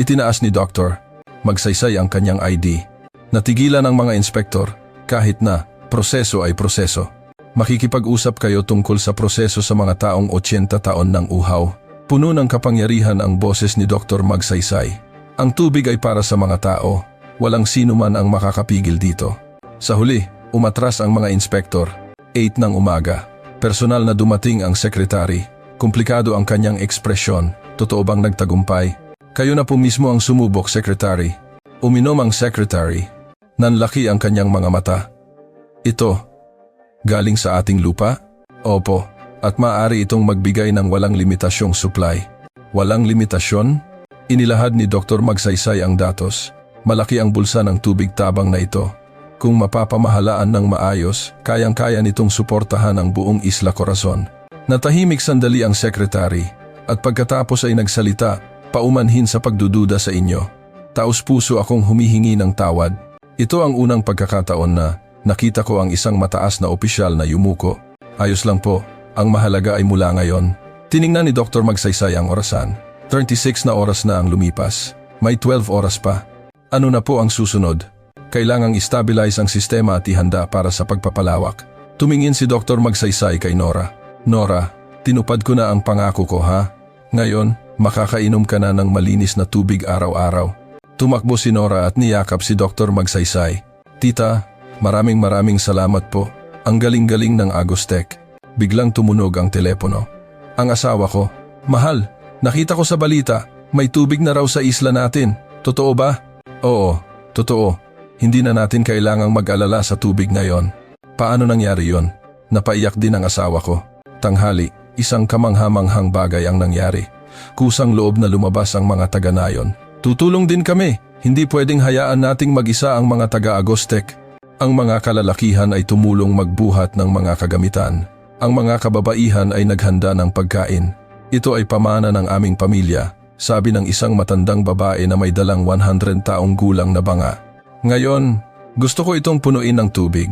Itinaas ni Dr. Magsaysay ang kanyang ID. Natigilan ang mga inspektor, kahit na proseso ay proseso. Makikipag-usap kayo tungkol sa proseso sa mga taong 80 taon ng uhaw. Puno ng kapangyarihan ang boses ni Dr. Magsaysay. Ang tubig ay para sa mga tao. Walang sino man ang makakapigil dito. Sa huli, umatras ang mga inspektor. 8 ng umaga. Personal na dumating ang sekretary. Komplikado ang kanyang ekspresyon. Totoo bang nagtagumpay? Kayo na po mismo ang sumubok, Secretary. Uminom ang Secretary. Nanlaki ang kanyang mga mata. Ito, galing sa ating lupa? Opo, at maaari itong magbigay ng walang limitasyong supply. Walang limitasyon? Inilahad ni Dr. Magsaysay ang datos. Malaki ang bulsa ng tubig tabang na ito. Kung mapapamahalaan ng maayos, kayang-kaya nitong suportahan ang buong Isla Corazon. Natahimik sandali ang Secretary, at pagkatapos ay nagsalita, paumanhin sa pagdududa sa inyo. Taos-puso akong humihingi ng tawad. Ito ang unang pagkakataon na nakita ko ang isang mataas na opisyal na yumuko. Ayos lang po, ang mahalaga ay mula ngayon. Tiningnan ni Dr. Magsaysay ang orasan. 36 na oras na ang lumipas. May 12 oras pa. Ano na po ang susunod? Kailangang i-stabilize ang sistema at ihanda para sa pagpapalawak. Tumingin si Dr. Magsaysay kay Nora. Nora, tinupad ko na ang pangako ko ha? Ngayon, makakainom ka na ng malinis na tubig araw-araw. Tumakbo si Nora at niyakap si Dr. Magsaysay. Tita, maraming salamat po. Ang galing-galing ng Agostec. Biglang tumunog ang telepono. Ang asawa ko, Mahal, nakita ko sa balita, may tubig na raw sa isla natin. Totoo ba? Oo, totoo. Hindi na natin kailangang mag-alala sa tubig ngayon. Paano nangyari yon? Napaiyak din ang asawa ko. Tanghali, isang kamangha-manghang bagay ang nangyari. Kusang loob na lumabas ang mga taga-nayon. Tutulong din kami. Hindi pwedeng hayaan nating mag-isa ang mga taga-Agostec. Ang mga kalalakihan ay tumulong magbuhat ng mga kagamitan. Ang mga kababaihan ay naghanda ng pagkain. Ito ay pamana ng aming pamilya, sabi ng isang matandang babae na may dalang 100 taong gulang na banga. Ngayon, gusto ko itong punuin ng tubig.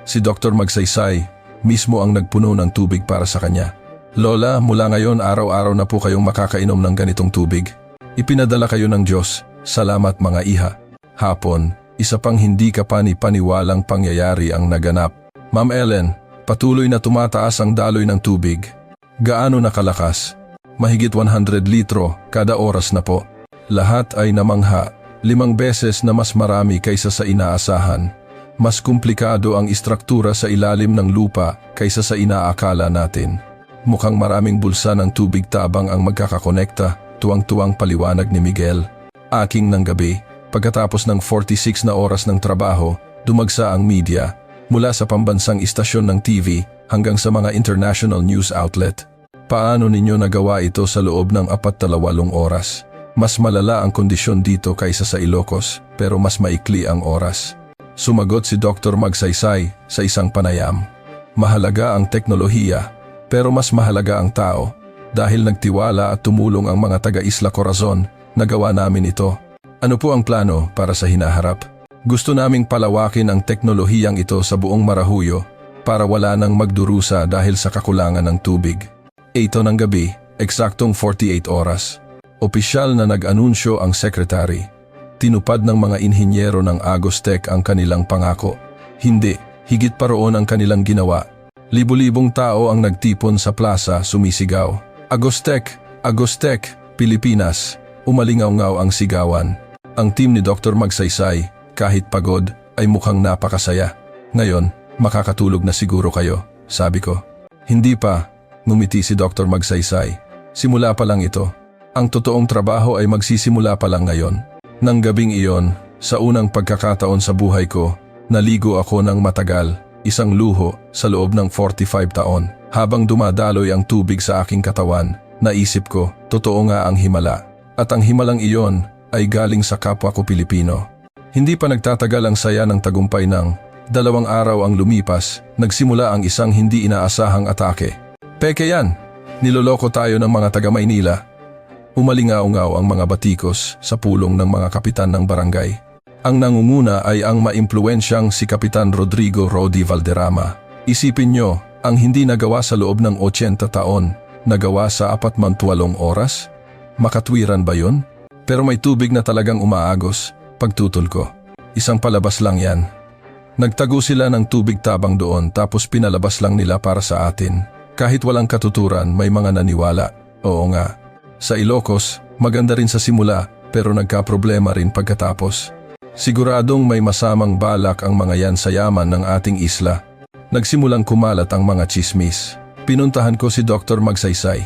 Si Dr. Magsaysay mismo ang nagpuno ng tubig para sa kanya. Lola, mula ngayon araw-araw na po kayong makakainom ng ganitong tubig. Ipinadala kayo ng Diyos. Salamat mga iha. Hapon, isa pang hindi kapani-paniwalang pangyayari ang naganap. Ma'am Ellen, patuloy na tumataas ang daloy ng tubig. Gaano na kalakas? Mahigit 100 litro kada oras na po. Lahat ay namangha, 5 beses na mas marami kaysa sa inaasahan. Mas komplikado ang istruktura sa ilalim ng lupa kaysa sa inaakala natin. Mukhang maraming bulsa ng tubig tabang ang magkakakonekta, tuwang-tuwang paliwanag ni Miguel. Aking ng gabi, pagkatapos ng 46 na oras ng trabaho, dumagsa ang media, mula sa pambansang istasyon ng TV hanggang sa mga international news outlet. Paano ninyo nagawa ito sa loob ng 48 oras? Mas malala ang kondisyon dito kaysa sa Ilocos, pero mas maikli ang oras. Sumagot si Dr. Magsaysay sa isang panayam. Mahalaga ang teknolohiya, pero mas mahalaga ang tao. Dahil nagtiwala at tumulong ang mga taga-Isla Corazon, nagawa namin ito. Ano po ang plano para sa hinaharap? Gusto naming palawakin ang teknolohiyang ito sa buong Marahuyo para wala nang magdurusa dahil sa kakulangan ng tubig. 8 ng gabi, eksaktong 48 oras. Opisyal na nag-anunsyo ang sekretary. Tinupad ng mga inhinyero ng Agostec ang kanilang pangako. Hindi, higit pa roon ang kanilang ginawa. Libu-libong tao ang nagtipon sa plaza sumisigaw. Agostec! Agostec! Pilipinas! Umalingaw-ngaw ang sigawan. Ang team ni Dr. Magsaysay, kahit pagod, ay mukhang napakasaya. Ngayon, makakatulog na siguro kayo, sabi ko. Hindi pa, ngumiti si Dr. Magsaysay. Simula pa lang ito. Ang totoong trabaho ay magsisimula pa lang ngayon. Nang gabing iyon, sa unang pagkakataon sa buhay ko, naligo ako ng matagal. Isang luho sa loob ng 45 taon. Habang dumadaloy ang tubig sa aking katawan, naisip ko, totoo nga ang himala. At ang himalang iyon ay galing sa kapwa ko Pilipino. Hindi pa nagtatagal ang saya ng tagumpay ng 2 araw ang lumipas, nagsimula ang isang hindi inaasahang atake. Peke yan! Niloloko tayo ng mga taga-Maynila. Umalingaw-ngaw ang mga batikos sa pulong ng mga kapitan ng barangay. Ang nangunguna ay ang maimpluwensyang si Kapitan Rodrigo Rodi Valderrama. Isipin nyo, ang hindi nagawa sa loob ng 80 taon, nagawa sa 48 oras? Makatwiran ba yun? Pero may tubig na talagang umaagos, pagtutol ko. Isang palabas lang yan. Nagtago sila ng tubig tabang doon tapos pinalabas lang nila para sa atin. Kahit walang katuturan, may mga naniwala. Oo nga. Sa Ilocos, maganda rin sa simula pero nagkaproblema rin pagkatapos. Siguradong may masamang balak ang mga yan sa yaman ng ating isla. Nagsimulang kumalat ang mga chismis. Pinuntahan ko si Dr. Magsaysay.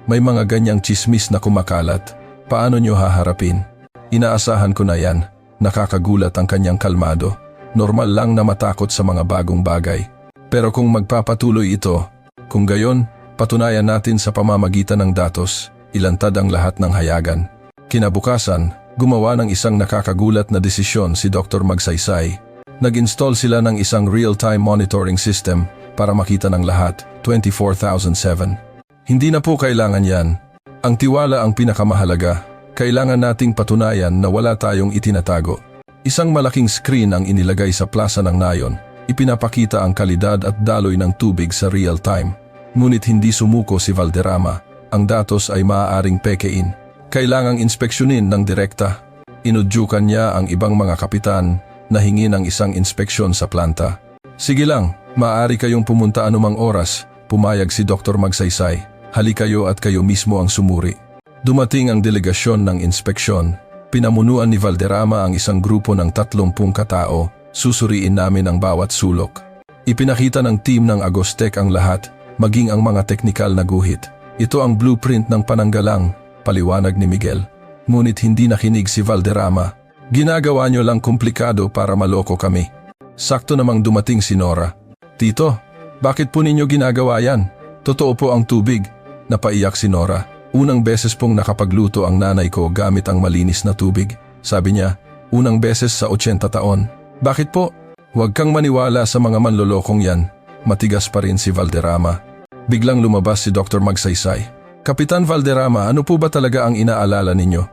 May mga ganyang chismis na kumakalat. Paano nyo haharapin? Inaasahan ko na yan. Nakakagulat ang kanyang kalmado. Normal lang na matakot sa mga bagong bagay. Pero kung magpapatuloy ito, kung gayon, patunayan natin sa pamamagitan ng datos, ilantad ang lahat ng hayagan. Kinabukasan, gumawa ng isang nakakagulat na desisyon si Dr. Magsaysay. Nag-install sila ng isang real-time monitoring system para makita ng lahat, 24/7. Hindi na po kailangan yan. Ang tiwala ang pinakamahalaga. Kailangan nating patunayan na wala tayong itinatago. Isang malaking screen ang inilagay sa plaza ng Nayon. Ipinapakita ang kalidad at daloy ng tubig sa real-time. Ngunit hindi sumuko si Valderrama. Ang datos ay maaaring pekein. Kailangang inspeksyonin ng direkta. Inudyukan niya ang ibang mga kapitan na hingin ang isang inspeksyon sa planta. Sige lang, maaari kayong pumunta anumang oras, pumayag si Dr. Magsaysay. Hali kayo at kayo mismo ang sumuri. Dumating ang delegasyon ng inspeksyon. Pinamunuan ni Valderrama ang isang grupo ng 30 katao. Susuriin namin ang bawat sulok. Ipinakita ng team ng Agostec ang lahat, maging ang mga teknikal na guhit. Ito ang blueprint ng pananggalang, paliwanag ni Miguel. Ngunit hindi nakinig si Valderrama. Ginagawa nyo lang komplikado para maloko kami. Sakto namang dumating si Nora. Tito, bakit po ninyo ginagawa yan? Totoo po ang tubig. Napaiyak si Nora. Unang beses pong nakapagluto ang nanay ko gamit ang malinis na tubig. Sabi niya, unang beses sa 80 taon. Bakit po? Huwag kang maniwala sa mga manlolokong yan. Matigas pa rin si Valderrama. Biglang lumabas si Dr. Magsaysay. Kapitan Valderrama, ano po ba talaga ang inaalala ninyo?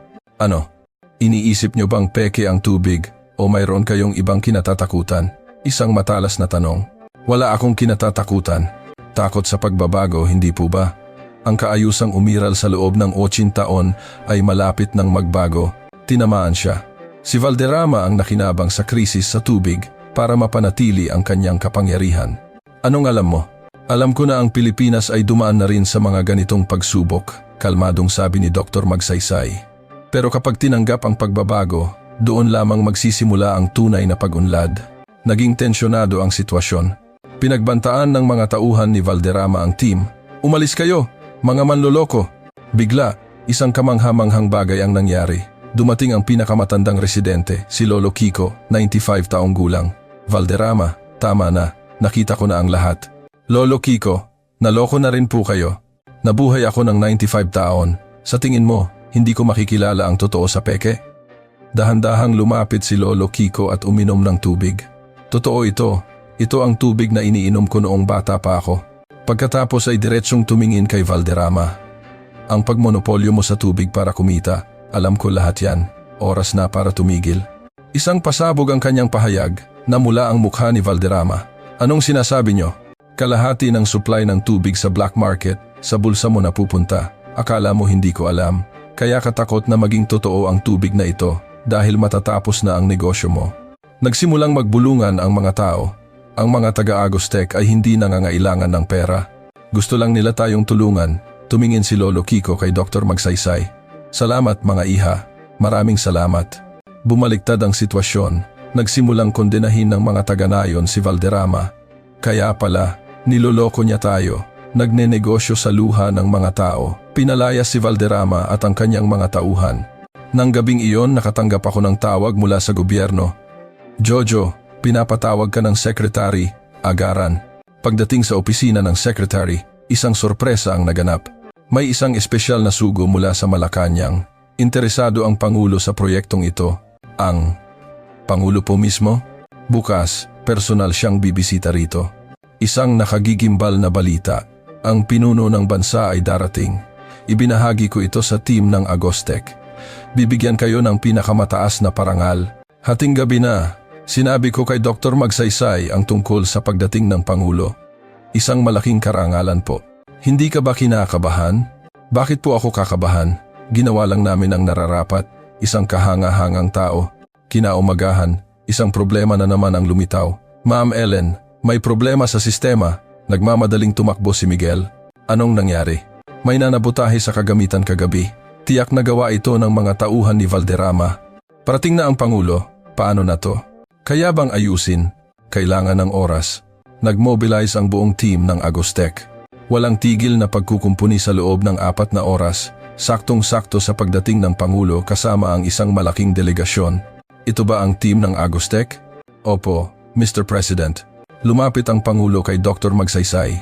Ano? Iniisip nyo bang peke ang tubig o mayroon kayong ibang kinatatakutan? Isang matalas na tanong. Wala akong kinatatakutan. Takot sa pagbabago, hindi po ba? Ang kaayusang umiral sa loob ng 8 taon ay malapit ng magbago. Tinamaan siya. Si Valderrama ang nakinabang sa krisis sa tubig para mapanatili ang kanyang kapangyarihan. Anong alam mo? Alam ko na ang Pilipinas ay dumaan na rin sa mga ganitong pagsubok, kalmadong sabi ni Dr. Magsaysay. Pero kapag tinanggap ang pagbabago, doon lamang magsisimula ang tunay na pag-unlad. Naging tensyonado ang sitwasyon. Pinagbantaan ng mga tauhan ni Valderrama ang team. Umalis kayo, mga manloloko. Bigla, isang kamanghamanghang bagay ang nangyari. Dumating ang pinakamatandang residente, si Lolo Kiko, 95 taong gulang. Valderrama, tama na, nakita ko na ang lahat. Lolo Kiko, naloko na rin po kayo. Nabuhay ako ng 95 taon. Sa tingin mo, hindi ko makikilala ang totoo sa peke? Dahan-dahang lumapit si Lolo Kiko at uminom ng tubig. Totoo ito. Ito ang tubig na iniinom ko noong bata pa ako. Pagkatapos ay diretsyong tumingin kay Valderrama. Ang pagmonopolyo mo sa tubig para kumita, alam ko lahat yan. Oras na para tumigil. Isang pasabog ang kanyang pahayag na mula ang mukha ni Valderrama. Anong sinasabi nyo? Kalahati ng supply ng tubig sa black market, sa bulsa mo na pupunta. Akala mo hindi ko alam. Kaya katakot na maging totoo ang tubig na ito dahil matatapos na ang negosyo mo. Nagsimulang magbulungan ang mga tao. Ang mga taga-Agostec ay hindi nangangailangan ng pera. Gusto lang nila tayong tulungan. Tumingin si Lolo Kiko kay Dr. Magsaysay. Salamat mga iha. Maraming salamat. Bumaliktad ang sitwasyon. Nagsimulang kondenahin ng mga taga-nayon si Valderrama. Kaya pala, niloloko niya tayo. Nagnenegosyo sa luha ng mga tao. Pinalayas si Valderrama at ang kanyang mga tauhan. Nang gabing iyon, nakatanggap ako ng tawag mula sa gobyerno. Jojo, pinapatawag ka ng secretary, agaran. Pagdating sa opisina ng secretary, isang sorpresa ang naganap. May isang espesyal na sugo mula sa Malacanang. Interesado ang Pangulo sa proyektong ito. Ang Pangulo po mismo? Bukas, personal siyang bibisita rito. Isang nakagigimbal na balita. Ang pinuno ng bansa ay darating. Ibinahagi ko ito sa team ng Agostec. Bibigyan kayo ng pinakamataas na parangal. Hating gabi na, sinabi ko kay Dr. Magsaysay ang tungkol sa pagdating ng Pangulo. Isang malaking karangalan po. Hindi ka ba kinakabahan? Bakit po ako kakabahan? Ginawa lang namin ang nararapat. Isang kahanga-hangang tao. Kinaumagahan, isang problema na naman ang lumitaw. Ma'am Ellen, may problema sa sistema. Nagmamadaling tumakbo si Miguel. Anong nangyari? May nanabutahe sa kagamitan kagabi. Tiyak na gawa ito ng mga tauhan ni Valderrama. Parating na ang Pangulo. Paano na to? Kaya bang ayusin? Kailangan ng oras. Nag-mobilize ang buong team ng Agostec. Walang tigil na pagkukumpuni sa loob ng 4 na oras. Saktong-sakto sa pagdating ng Pangulo kasama ang isang malaking delegasyon. Ito ba ang team ng Agostec? Opo, Mr. President. Lumapit ang Pangulo kay Dr. Magsaysay.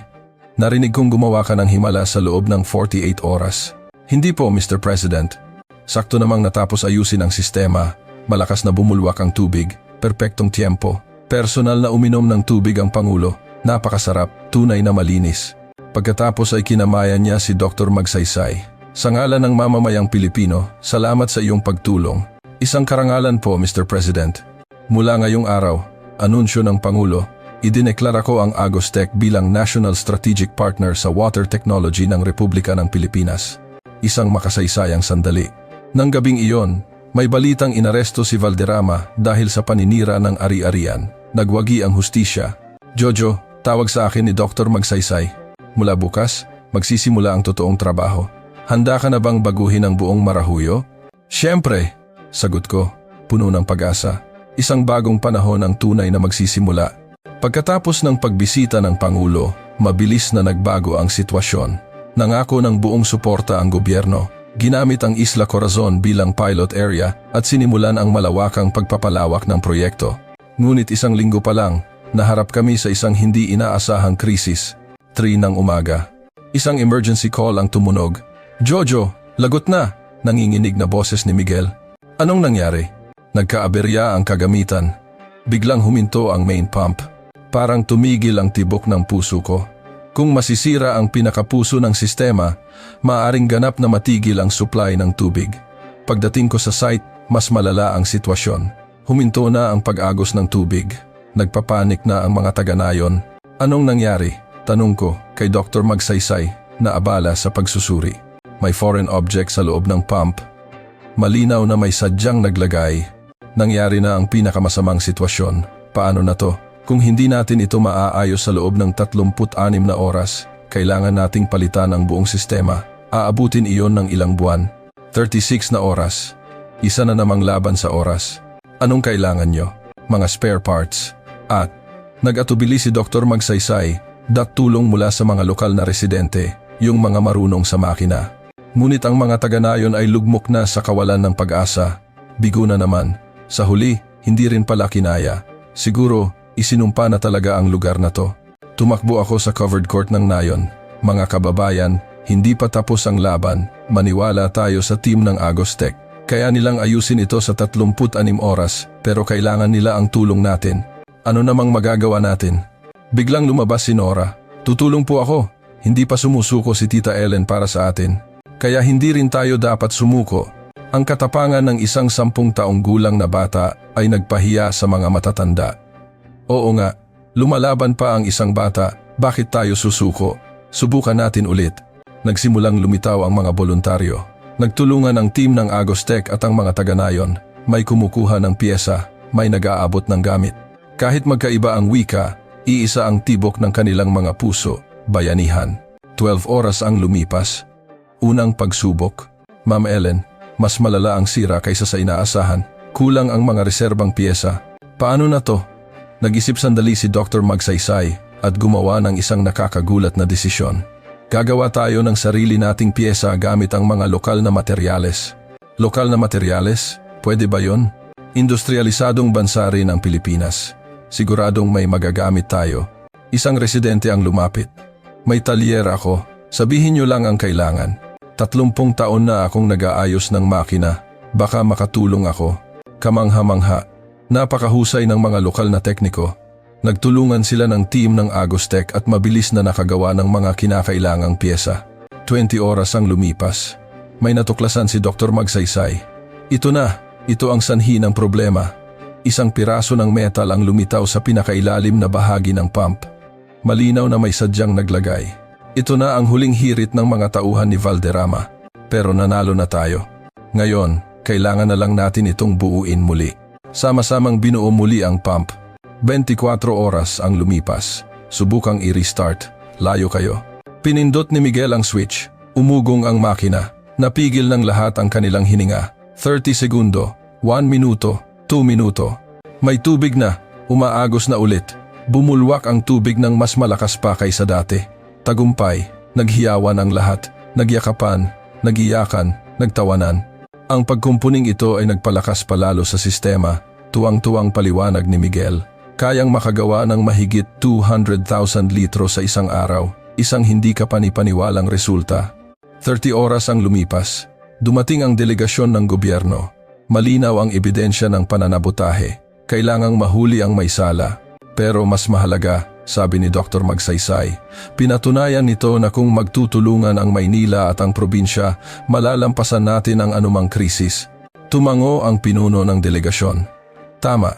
Narinig kong gumawa ka ng himala sa loob ng 48 oras. Hindi po, Mr. President. Sakto namang natapos ayusin ang sistema. Malakas na bumulwak ang tubig. Perpektong tiempo. Personal na uminom ng tubig ang Pangulo. Napakasarap, tunay na malinis. Pagkatapos ay kinamayan niya si Dr. Magsaysay. Sa ngalan ng mamamayang Pilipino, salamat sa iyong pagtulong. Isang karangalan po, Mr. President. Mula ngayong araw, anunsyo ng Pangulo, idineklara ko ang Agostec bilang National Strategic Partner sa Water Technology ng Republika ng Pilipinas. Isang makasaysayang sandali. Nang gabing iyon, may balitang inaresto si Valderrama dahil sa paninira ng ari-arian. Nagwagi ang hustisya. Jojo, tawag sa akin ni Dr. Magsaysay. Mula bukas, magsisimula ang totoong trabaho. Handa ka na bang baguhin ang buong Marahuyo? Siyempre, sagot ko, puno ng pag-asa. Isang bagong panahon ang tunay na magsisimula. Pagkatapos ng pagbisita ng Pangulo, mabilis na nagbago ang sitwasyon. Nangako ng buong suporta ang gobyerno. Ginamit ang Isla Corazon bilang pilot area at sinimulan ang malawakang pagpapalawak ng proyekto. Ngunit isang linggo pa lang, naharap kami sa isang hindi inaasahang krisis. 3 ng umaga. Isang emergency call ang tumunog. Jojo, lagot na! Nanginginig na boses ni Miguel. Anong nangyari? Nagkaaberya ang kagamitan. Biglang huminto ang main pump. Parang tumigil ang tibok ng puso ko. Kung masisira ang pinakapuso ng sistema, maaaring ganap na matigil ang supply ng tubig. Pagdating ko sa site, mas malala ang sitwasyon. Huminto na ang pag-agos ng tubig. Nagpapanik na ang mga taga-nayon. Anong nangyari? Tanong ko kay Dr. Magsaysay na abala sa pagsusuri. May foreign object sa loob ng pump. Malinaw na may sadyang naglagay. Nangyari na ang pinakamasamang sitwasyon. Paano na to? Kung hindi natin ito maaayos sa loob ng 36 na oras, kailangan nating palitan ang buong sistema. Aabutin iyon ng ilang buwan. 36 na oras. Isa na namang laban sa oras. Anong kailangan nyo? Mga spare parts. At nag-atubili si Dr. Magsaysay, tulong mula sa mga lokal na residente, yung mga marunong sa makina. Ngunit ang mga taga-nayon ay lugmok na sa kawalan ng pag-asa. Bigo na naman. Sa huli, hindi rin pala kinaya. Siguro, isinumpa na talaga ang lugar na to. Tumakbo ako sa covered court ng nayon. Mga kababayan, hindi pa tapos ang laban. Maniwala tayo sa team ng Agostech. Kaya nilang ayusin ito sa 36 oras, pero kailangan nila ang tulong natin. Ano namang magagawa natin? Biglang lumabas si Nora. Tutulong po ako. Hindi pa sumusuko si Tita Ellen para sa atin. Kaya hindi rin tayo dapat sumuko. Ang katapangan ng isang 10 taong gulang na bata ay nagpahiya sa mga matatanda. Oo nga, lumalaban pa ang isang bata, bakit tayo susuko? Subukan natin ulit. Nagsimulang lumitaw ang mga voluntaryo. Nagtulungan ang team ng Agostech at ang mga taga-nayon. May kumukuha ng piyesa, may nag-aabot ng gamit. Kahit magkaiba ang wika, iisa ang tibok ng kanilang mga puso, bayanihan. 12 oras ang lumipas. Unang pagsubok. Ma'am Ellen, mas malala ang sira kaysa sa inaasahan. Kulang ang mga reserbang piyesa. Paano na to? Nag-isip sandali si Dr. Magsaysay at gumawa ng isang nakakagulat na desisyon. Gagawa tayo ng sarili nating piyesa gamit ang mga lokal na materyales. Lokal na materyales? Pwede ba yon? Industrialisadong bansa rin ang Pilipinas. Siguradong may magagamit tayo. Isang residente ang lumapit. May talyer ako. Sabihin nyo lang ang kailangan. 30 taon na akong nag-aayos ng makina. Baka makatulong ako. Kamangha-mangha. Napakahusay ng mga lokal na tekniko. Nagtulungan sila ng team ng Agostech at mabilis na nakagawa ng mga kinakailangang piyesa. 20 oras ang lumipas. May natuklasan si Dr. Magsaysay. Ito na. Ito ang sanhi ng problema. Isang piraso ng metal ang lumitaw sa pinakailalim na bahagi ng pump. Malinaw na may sadyang naglagay. Ito na ang huling hirit ng mga tauhan ni Valderrama. Pero nanalo na tayo. Ngayon, kailangan na lang natin itong buuin muli. Sama-samang binuo muli ang pump. 24 oras ang lumipas. Subukang i-restart. Layo kayo. Pinindot ni Miguel ang switch. Umugong ang makina. Napigil ng lahat ang kanilang hininga. 30 segundo. 1 minuto. 2 minuto. May tubig na. Umaagos na ulit. Bumulwak ang tubig ng mas malakas pa kaysa dati. Tagumpay. Naghiyawan ang lahat. Nagyakapan. Nagiyakan. Nagtawanan. Ang pagkumpuning ito ay nagpalakas palalo sa sistema. Tuwang-tuwang paliwanag ni Miguel. Kayang makagawa ng mahigit 200,000 litro sa isang araw. Isang hindi kapanipaniwalang resulta. 30 oras ang lumipas. Dumating ang delegasyon ng gobyerno. Malinaw ang ebidensya ng pananabotahe. Kailangang mahuli ang may sala. Pero mas mahalaga, sabi ni Dr. Magsaysay, pinatunayan nito na kung magtutulungan ang Maynila at ang probinsya, malalampasan natin ang anumang krisis. Tumango ang pinuno ng delegasyon. Tama.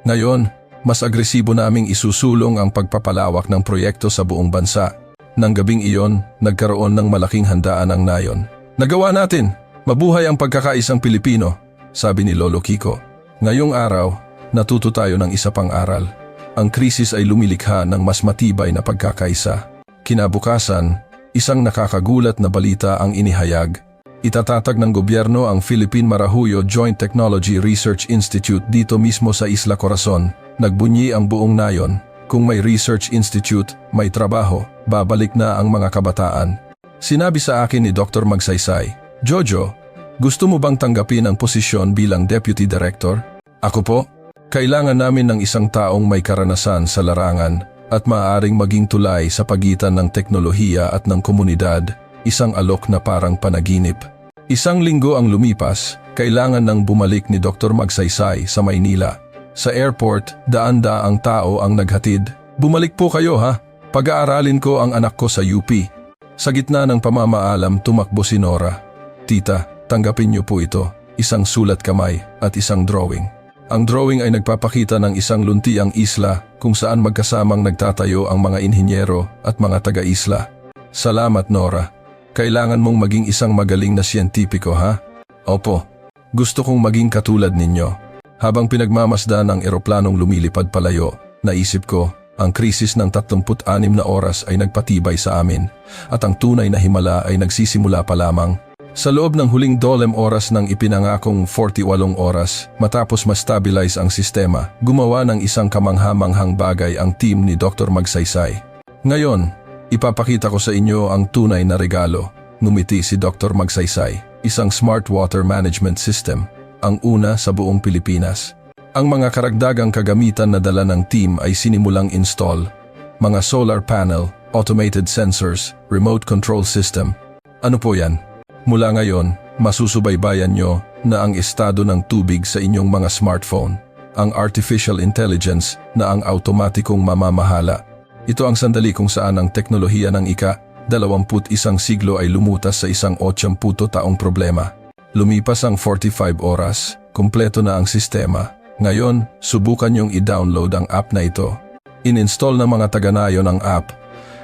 Ngayon, mas agresibo naming isusulong ang pagpapalawak ng proyekto sa buong bansa. Nang gabing iyon, nagkaroon ng malaking handaan ang nayon. Nagawa natin! Mabuhay ang pagkakaisang Pilipino, sabi ni Lolo Kiko. Ngayong araw, natuto tayo ng isa pang aral. Ang krisis ay lumilikha ng mas matibay na pagkakaisa. Kinabukasan, isang nakakagulat na balita ang inihayag. Itatatag ng gobyerno ang Philippine Marahuyo Joint Technology Research Institute dito mismo sa Isla Corazon. Nagbunyi ang buong nayon. Kung may research institute, may trabaho, babalik na ang mga kabataan. Sinabi sa akin ni Dr. Magsaysay, Jojo, gusto mo bang tanggapin ang posisyon bilang Deputy Director? Ako po, kailangan namin ng isang taong may karanasan sa larangan at maaaring maging tulay sa pagitan ng teknolohiya at ng komunidad, isang alok na parang panaginip. Isang linggo ang lumipas, kailangan nang bumalik ni Dr. Magsaysay sa Maynila. Sa airport, daan-daang tao ang naghatid. Bumalik po kayo ha, pag-aaralin ko ang anak ko sa UP. Sa gitna ng pamamaalam tumakbo si Nora. Tita, tanggapin niyo po ito, isang sulat kamay at isang drawing. Ang drawing ay nagpapakita ng isang luntiang isla kung saan magkasamang nagtatayo ang mga inhinyero at mga taga-isla. Salamat, Nora. Kailangan mong maging isang magaling na siyentipiko, ha? Opo. Gusto kong maging katulad ninyo. Habang pinagmamasdan ang eroplanong lumilipad palayo, naisip ko, ang krisis ng 36 na oras ay nagpatibay sa amin at ang tunay na himala ay nagsisimula pa lamang. Sa loob ng huling 12 oras ng ipinangakong 48 oras, matapos ma-stabilize ang sistema, gumawa ng isang kamangha-manghang bagay ang team ni Dr. Magsaysay. Ngayon, ipapakita ko sa inyo ang tunay na regalo. Ngumiti si Dr. Magsaysay, isang smart water management system, ang una sa buong Pilipinas. Ang mga karagdagang kagamitan na dala ng team ay sinimulang install, mga solar panel, automated sensors, remote control system. Ano po yan? Mula ngayon, masusubaybayan nyo na ang estado ng tubig sa inyong mga smartphone, ang artificial intelligence na ang automatikong mamamahala. Ito ang sandali kung saan ang teknolohiya ng ika-21 siglo ay lumutas sa isang 80 taong problema. Lumipas ang 45 oras, kumpleto na ang sistema. Ngayon, subukan niyong i-download ang app na ito. In-install ng mga taga-nayon ang app.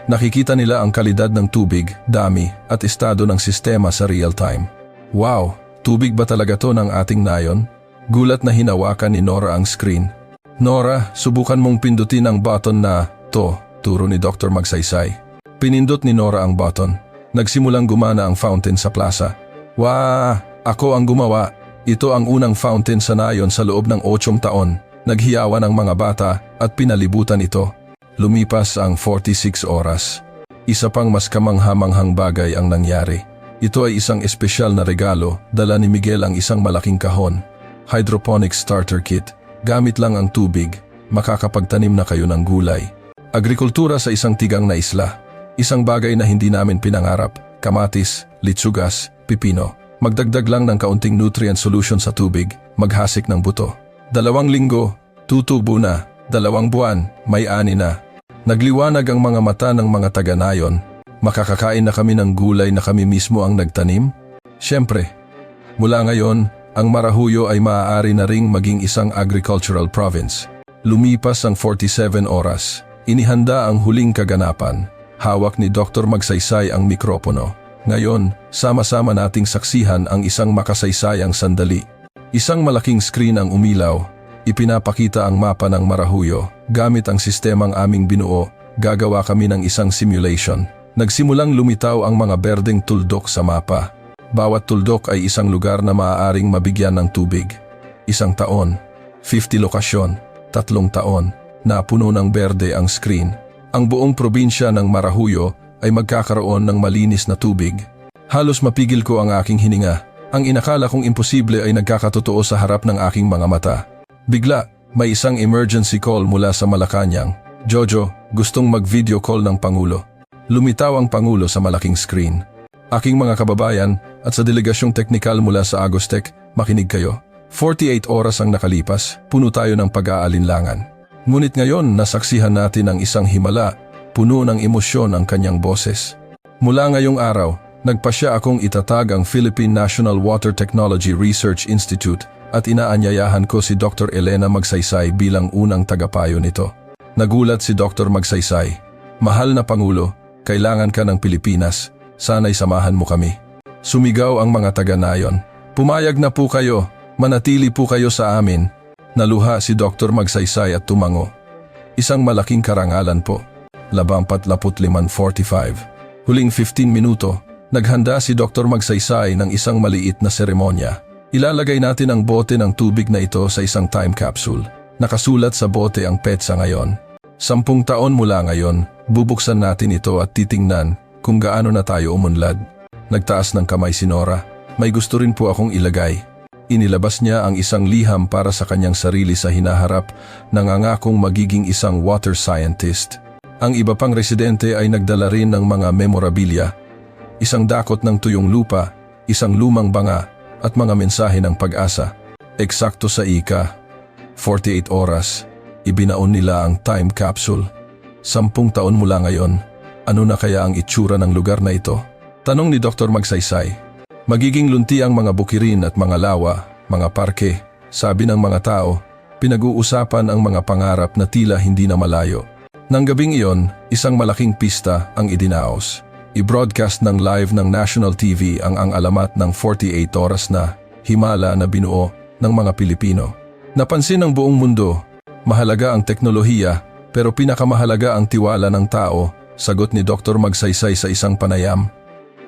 Nakikita nila ang kalidad ng tubig, dami, at estado ng sistema sa real time. Wow! Tubig ba talaga to ng ating nayon? Gulat na hinawakan ni Nora ang screen. Nora, subukan mong pindutin ang button na to, turo ni Dr. Magsaysay. Pinindot ni Nora ang button. Nagsimulang gumana ang fountain sa plaza. Wah! Ako ang gumawa. Ito ang unang fountain sa nayon sa loob ng 8 taon. Naghiyawan ang mga bata at pinalibutan ito. Lumipas ang 46 oras. Isa pang mas kamangha-manghang bagay ang nangyari. Ito ay isang espesyal na regalo, dala ni Miguel ang isang malaking kahon. Hydroponic starter kit. Gamit lang ang tubig, makakapagtanim na kayo ng gulay. Agrikultura sa isang tigang na isla. Isang bagay na hindi namin pinangarap. Kamatis, litsugas, pipino. Magdagdag lang ng kaunting nutrient solution sa tubig, maghasik ng buto. 2 linggo, tutubo na. 2 buwan, may ani na. Nagliwanag ang mga mata ng mga taga-nayon. Makakakain na kami ng gulay na kami mismo ang nagtanim? Siyempre, mula ngayon, ang Marahuyo ay maaari na ring maging isang agricultural province. Lumipas ang 47 oras. Inihanda ang huling kaganapan. Hawak ni Dr. Magsaysay ang mikropono. Ngayon, sama-sama nating saksihan ang isang makasaysayang sandali. Isang malaking screen ang umilaw. Ipinapakita ang mapa ng Marahuyo. Gamit ang sistemang aming binuo, gagawa kami ng isang simulation. Nagsimulang lumitaw ang mga berdeng tuldok sa mapa. Bawat tuldok ay isang lugar na maaaring mabigyan ng tubig. 1 taon, 50 lokasyon, 3 taon, napuno ng berde ang screen. Ang buong probinsya ng Marahuyo ay magkakaroon ng malinis na tubig. Halos mapigil ko ang aking hininga. Ang inakala kong imposible ay nagkakatotoo sa harap ng aking mga mata. Bigla, may isang emergency call mula sa Malacanang. Jojo, gustong mag-video call ng Pangulo. Lumitaw ang Pangulo sa malaking screen. Aking mga kababayan at sa delegasyong teknikal mula sa Agostec, makinig kayo. 48 oras ang nakalipas, puno tayo ng pag-aalinlangan. Ngunit ngayon, nasaksihan natin ang isang himala. Puno ng emosyon ang kanyang boses. Mula ngayong araw, nagpasya akong itatag ang Philippine National Water Technology Research Institute at inaanyayahan ko si Dr. Elena Magsaysay bilang unang tagapayo nito. Nagulat si Dr. Magsaysay. Mahal na Pangulo, kailangan ka ng Pilipinas. Sana'y samahan mo kami. Sumigaw ang mga taga-nayon. Pumayag na po kayo. Manatili po kayo sa amin. Naluha si Dr. Magsaysay at tumango. Isang malaking karangalan po. 45:45. Huling 15 minuto, naghanda si Dr. Magsaysay ng isang maliit na seremonya. Ilalagay natin ang bote ng tubig na ito sa isang time capsule. Nakasulat sa bote ang petsa ngayon. 10 taon mula ngayon, bubuksan natin ito at titingnan kung gaano na tayo umunlad. Nagtaas ng kamay si Nora. May gusto rin po akong ilagay. Inilabas niya ang isang liham para sa kanyang sarili sa hinaharap, nangangakong magiging isang water scientist. Ang iba pang residente ay nagdala rin ng mga memorabilia, isang dakot ng tuyong lupa, isang lumang banga, at mga mensahe ng pag-asa. Eksakto sa ika-48 oras, ibinaon nila ang time capsule. 10 taon mula ngayon, ano na kaya ang itsura ng lugar na ito? Tanong ni Dr. Magsaysay. Magiging lunti ang mga bukirin at mga lawa, mga parke, sabi ng mga tao, Pinag-uusapan ang mga pangarap na tila hindi na malayo. Nang gabing iyon, isang malaking pista ang idinaos. I-broadcast ng live ng National TV ang alamat ng 48 oras na himala na binuo ng mga Pilipino. Napansin ng buong mundo, mahalaga ang teknolohiya pero pinakamahalaga ang tiwala ng tao, sagot ni Dr. Magsaysay sa isang panayam.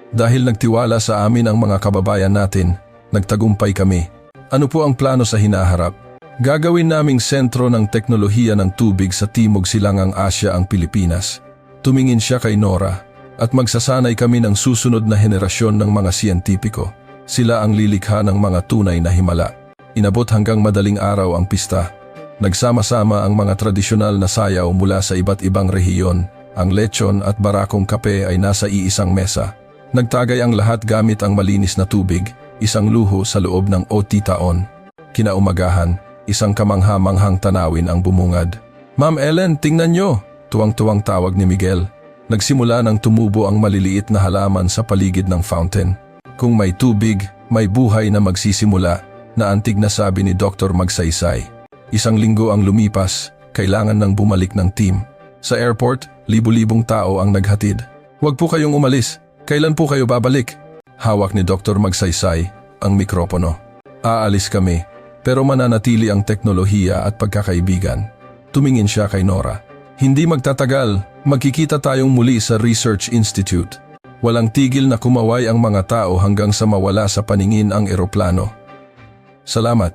Dahil nagtiwala sa amin ang mga kababayan natin, nagtagumpay kami. Ano po ang plano sa hinaharap? Gagawin naming sentro ng teknolohiya ng tubig sa Timog Silangang Asya ang Pilipinas. Tumingin siya kay Nora at magsasanay kami ng susunod na henerasyon ng mga siyentipiko. Sila ang lilikha ng mga tunay na himala. Inabot hanggang madaling araw ang pista. Nagsama-sama ang mga tradisyonal na sayaw mula sa iba't ibang rehiyon. Ang lechon at barakong kape ay nasa iisang mesa. Nagtagay ang lahat gamit ang malinis na tubig, isang luho sa loob ng 80 taon. Kinaumagahan, isang kamangha-manghang tanawin ang bumungad. "Ma'am Ellen, tingnan nyo!" Tuwang-tuwang tawag ni Miguel. Nagsimula nang tumubo ang maliliit na halaman sa paligid ng fountain. Kung may tubig, may buhay na magsisimula, naantig na sabi ni Dr. Magsaysay. Isang linggo ang lumipas, kailangan nang bumalik ng team. Sa airport, libu-libong tao ang naghatid. "Huwag po kayong umalis. Kailan po kayo babalik?" Hawak ni Dr. Magsaysay ang mikropono. "Aalis kami. Pero mananatili ang teknolohiya at pagkakaibigan." Tumingin siya kay Nora. "Hindi magtatagal, magkikita tayong muli sa Research Institute." Walang tigil na kumaway ang mga tao hanggang sa mawala sa paningin ang eroplano. "Salamat.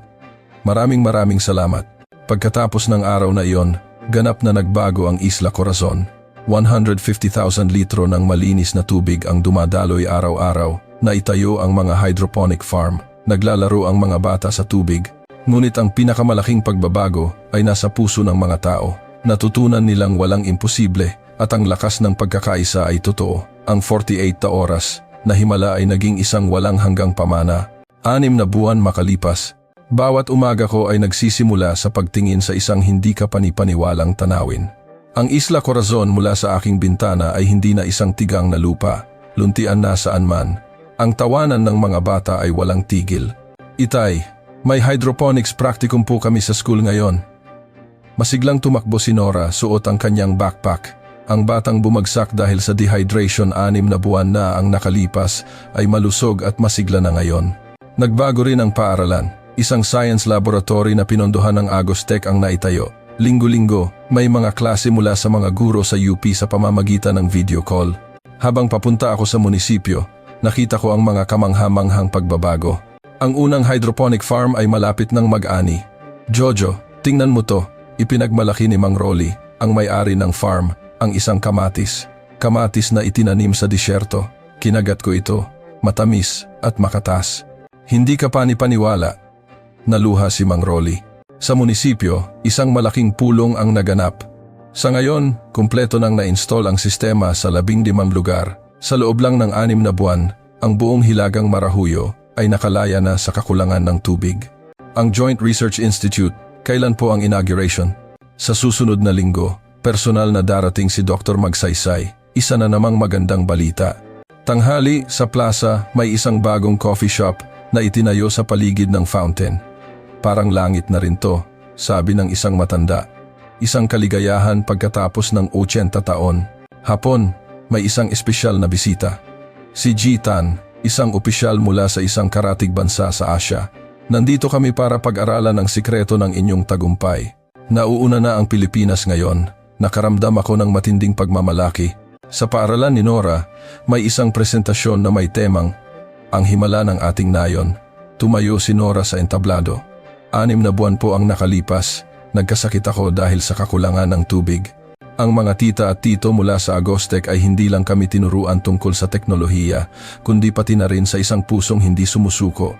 Maraming salamat." Pagkatapos ng araw na iyon, ganap na nagbago ang Isla Corazon. 150,000 litro ng malinis na tubig ang dumadaloy araw-araw. Naitayo ang mga hydroponic farm. Naglalaro ang mga bata sa tubig. Ngunit ang pinakamalaking pagbabago ay nasa puso ng mga tao. Natutunan nilang walang imposible at ang lakas ng pagkakaisa ay totoo. Ang 48 oras na himala ay naging isang walang hanggang pamana. 6 na buwan makalipas. Bawat umaga ko ay nagsisimula sa pagtingin sa isang hindi ka panipaniwalang tanawin. Ang Isla Corazon mula sa aking bintana ay hindi na isang tigang na lupa, luntian na saan man. Ang tawanan ng mga bata ay walang tigil. "Itay, may hydroponics practicum po kami sa school ngayon." Masiglang tumakbo si Nora, suot ang kanyang backpack. Ang batang bumagsak dahil sa dehydration 6 na buwan na ang nakalipas ay malusog at masigla na ngayon. Nagbago rin ang paaralan. Isang science laboratory na pinondohan ng Agostec ang naitayo. Linggo-linggo, may mga klase mula sa mga guro sa UP sa pamamagitan ng video call. Habang papunta ako sa munisipyo, nakita ko ang mga kamangha-manghang pagbabago. Ang unang hydroponic farm ay malapit ng mag-ani. "Jojo, tingnan mo to." Ipinagmalaki ni Mang Rolly, ang may-ari ng farm, ang isang kamatis. Kamatis na itinanim sa disyerto. Kinagat ko ito, matamis at makatas. "Hindi ka panipaniwala." Naluha si Mang Rolly. Sa munisipyo, isang malaking pulong ang naganap. Sa ngayon, kumpleto nang na-install ang sistema sa 15 lugar. Sa loob lang ng 6 na buwan, ang buong Hilagang Marahuyo ay nakalaya na sa kakulangan ng tubig. Ang Joint Research Institute, kailan po ang inauguration? Sa susunod na linggo, personal na darating si Dr. Magsaysay, isa na namang magandang balita. Tanghali, sa plaza, may isang bagong coffee shop na itinayo sa paligid ng fountain. "Parang langit na rin to," sabi ng isang matanda. Isang kaligayahan pagkatapos ng 80 taon. Hapon, may isang espesyal na bisita. Si Ji Tan, isang opisyal mula sa isang karatig bansa sa Asya. "Nandito kami para pag-aralan ang sikreto ng inyong tagumpay. Nauuna na ang Pilipinas ngayon. Nakaramdam ako ng matinding pagmamalaki." Sa paaralan ni Nora, may isang presentasyon na may temang, "Ang himala ng ating nayon." Tumayo si Nora sa entablado. 6 na buwan po ang nakalipas. Nagkasakit ako dahil sa kakulangan ng tubig. Ang mga tita at tito mula sa Agostec ay hindi lang kami tinuruan tungkol sa teknolohiya, kundi pati na rin sa isang pusong hindi sumusuko.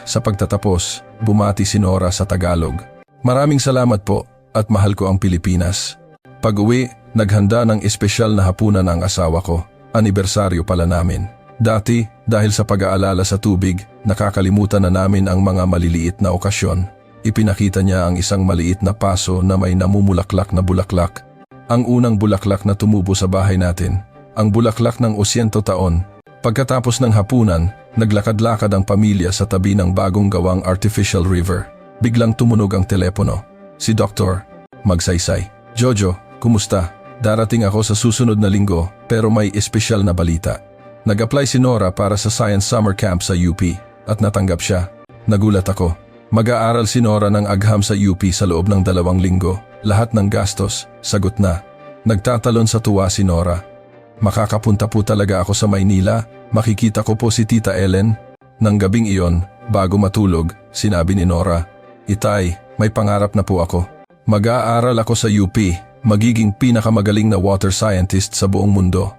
Sa pagtatapos, bumati si Nora sa Tagalog. "Maraming salamat po at mahal ko ang Pilipinas." Pag-uwi, naghanda ng espesyal na hapunan ang asawa ko. Anibersaryo pala namin. Dati, dahil sa pag-aalala sa tubig, nakakalimutan na namin ang mga maliliit na okasyon. Ipinakita niya ang isang maliit na paso na may namumulaklak na bulaklak. Ang unang bulaklak na tumubo sa bahay natin. Ang bulaklak ng 100 taon. Pagkatapos ng hapunan, naglakad-lakad ang pamilya sa tabi ng bagong gawang artificial river. Biglang tumunog ang telepono. Si Dr. Magsaysay. Jojo, kumusta? Darating ako sa susunod na linggo pero may espesyal na balita. Nag-apply si Nora para sa Science Summer Camp sa UP at natanggap siya. Nagulat ako. Mag-aaral si Nora ng agham sa UP sa loob ng 2 linggo. Lahat ng gastos, sagot na. Nagtatalon sa tuwa si Nora. Makakapunta po talaga ako sa Maynila. Makikita ko po si Tita Ellen. Nang gabing iyon, bago matulog, sinabi ni Nora, Itay, may pangarap na po ako. Mag-aaral ako sa UP, magiging pinakamagaling na water scientist sa buong mundo.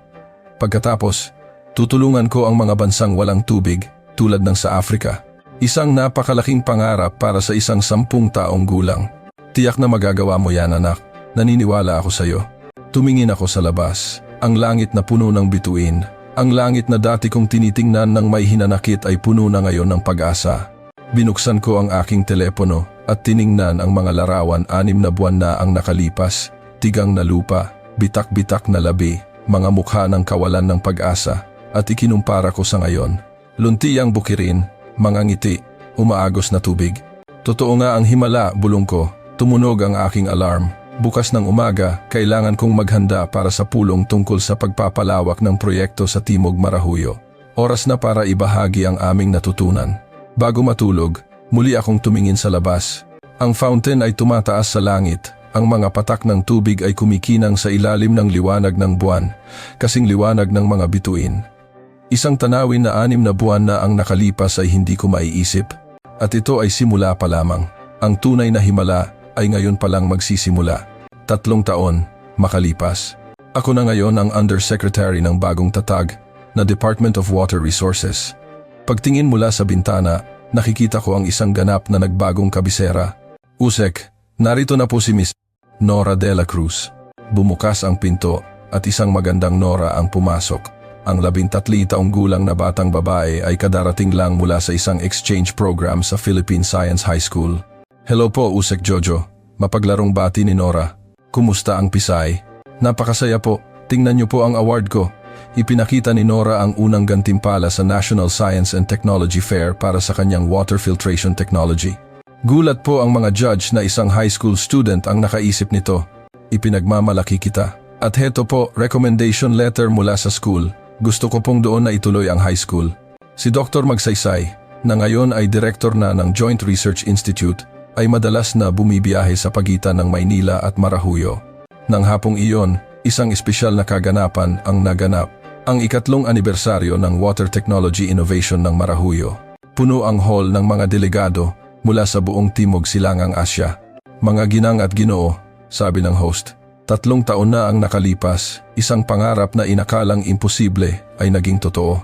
Pagkatapos, tutulungan ko ang mga bansang walang tubig tulad ng sa Africa. Isang napakalaking pangarap para sa isang 10 taong gulang. Tiyak na magagawa mo yan, anak. Naniniwala ako sa iyo. Tumingin ako sa labas. Ang langit na puno ng bituin. Ang langit na dati kong tinitingnan ng may hinanakit ay puno na ngayon ng pag-asa. Binuksan ko ang aking telepono at tiningnan ang mga larawan. 6 na buwan na ang nakalipas. Tigang na lupa, bitak-bitak na labi, mga mukha ng kawalan ng pag-asa. At ikinumpara ko sa ngayon. Lunti ang bukirin, mga ngiti, umaagos na tubig. Totoo nga ang himala, bulong ko. Tumunog ang aking alarm. Bukas ng umaga, kailangan kong maghanda para sa pulong tungkol sa pagpapalawak ng proyekto sa Timog Marahuyo. Oras na para ibahagi ang aming natutunan. Bago matulog, muli akong tumingin sa labas. Ang fountain ay tumataas sa langit. Ang mga patak ng tubig ay kumikinang sa ilalim ng liwanag ng buwan, kasing liwanag ng mga bituin. Isang tanawin na 6 na buwan na ang nakalipas ay hindi ko maiisip. At ito ay simula pa lamang. Ang tunay na himala ay ngayon palang magsisimula. 3 taon, makalipas. Ako na ngayon ang undersecretary ng bagong tatag na Department of Water Resources. Pagtingin mula sa bintana, nakikita ko ang isang ganap na nagbagong kabisera. Usek, narito na po si Miss Nora de la Cruz. Bumukas ang pinto at isang magandang Nora ang pumasok. Ang 13 taong gulang na batang babae ay kadarating lang mula sa isang exchange program sa Philippine Science High School. Hello po, Usek Jojo. Mapaglarong bati ni Nora. Kumusta ang Pisay? Napakasaya po. Tingnan niyo po ang award ko. Ipinakita ni Nora ang unang gantimpala sa National Science and Technology Fair para sa kanyang water filtration technology. Gulat po ang mga judge na isang high school student ang nakaisip nito. Ipinagmamalaki kita. At heto po, recommendation letter mula sa school. Gusto ko pong doon na ituloy ang high school. Si Dr. Magsaysay, na ngayon ay director na ng Joint Research Institute, ay madalas na bumibiyahe sa pagitan ng Maynila at Marahuyo. Nang hapong iyon, isang espesyal na kaganapan ang naganap, ang 3 anibersaryo ng Water Technology Innovation ng Marahuyo. Puno ang hall ng mga delegado mula sa buong Timog Silangang Asya. Mga ginang at ginoo, sabi ng host, 3 taon na ang nakalipas, isang pangarap na inakalang imposible ay naging totoo.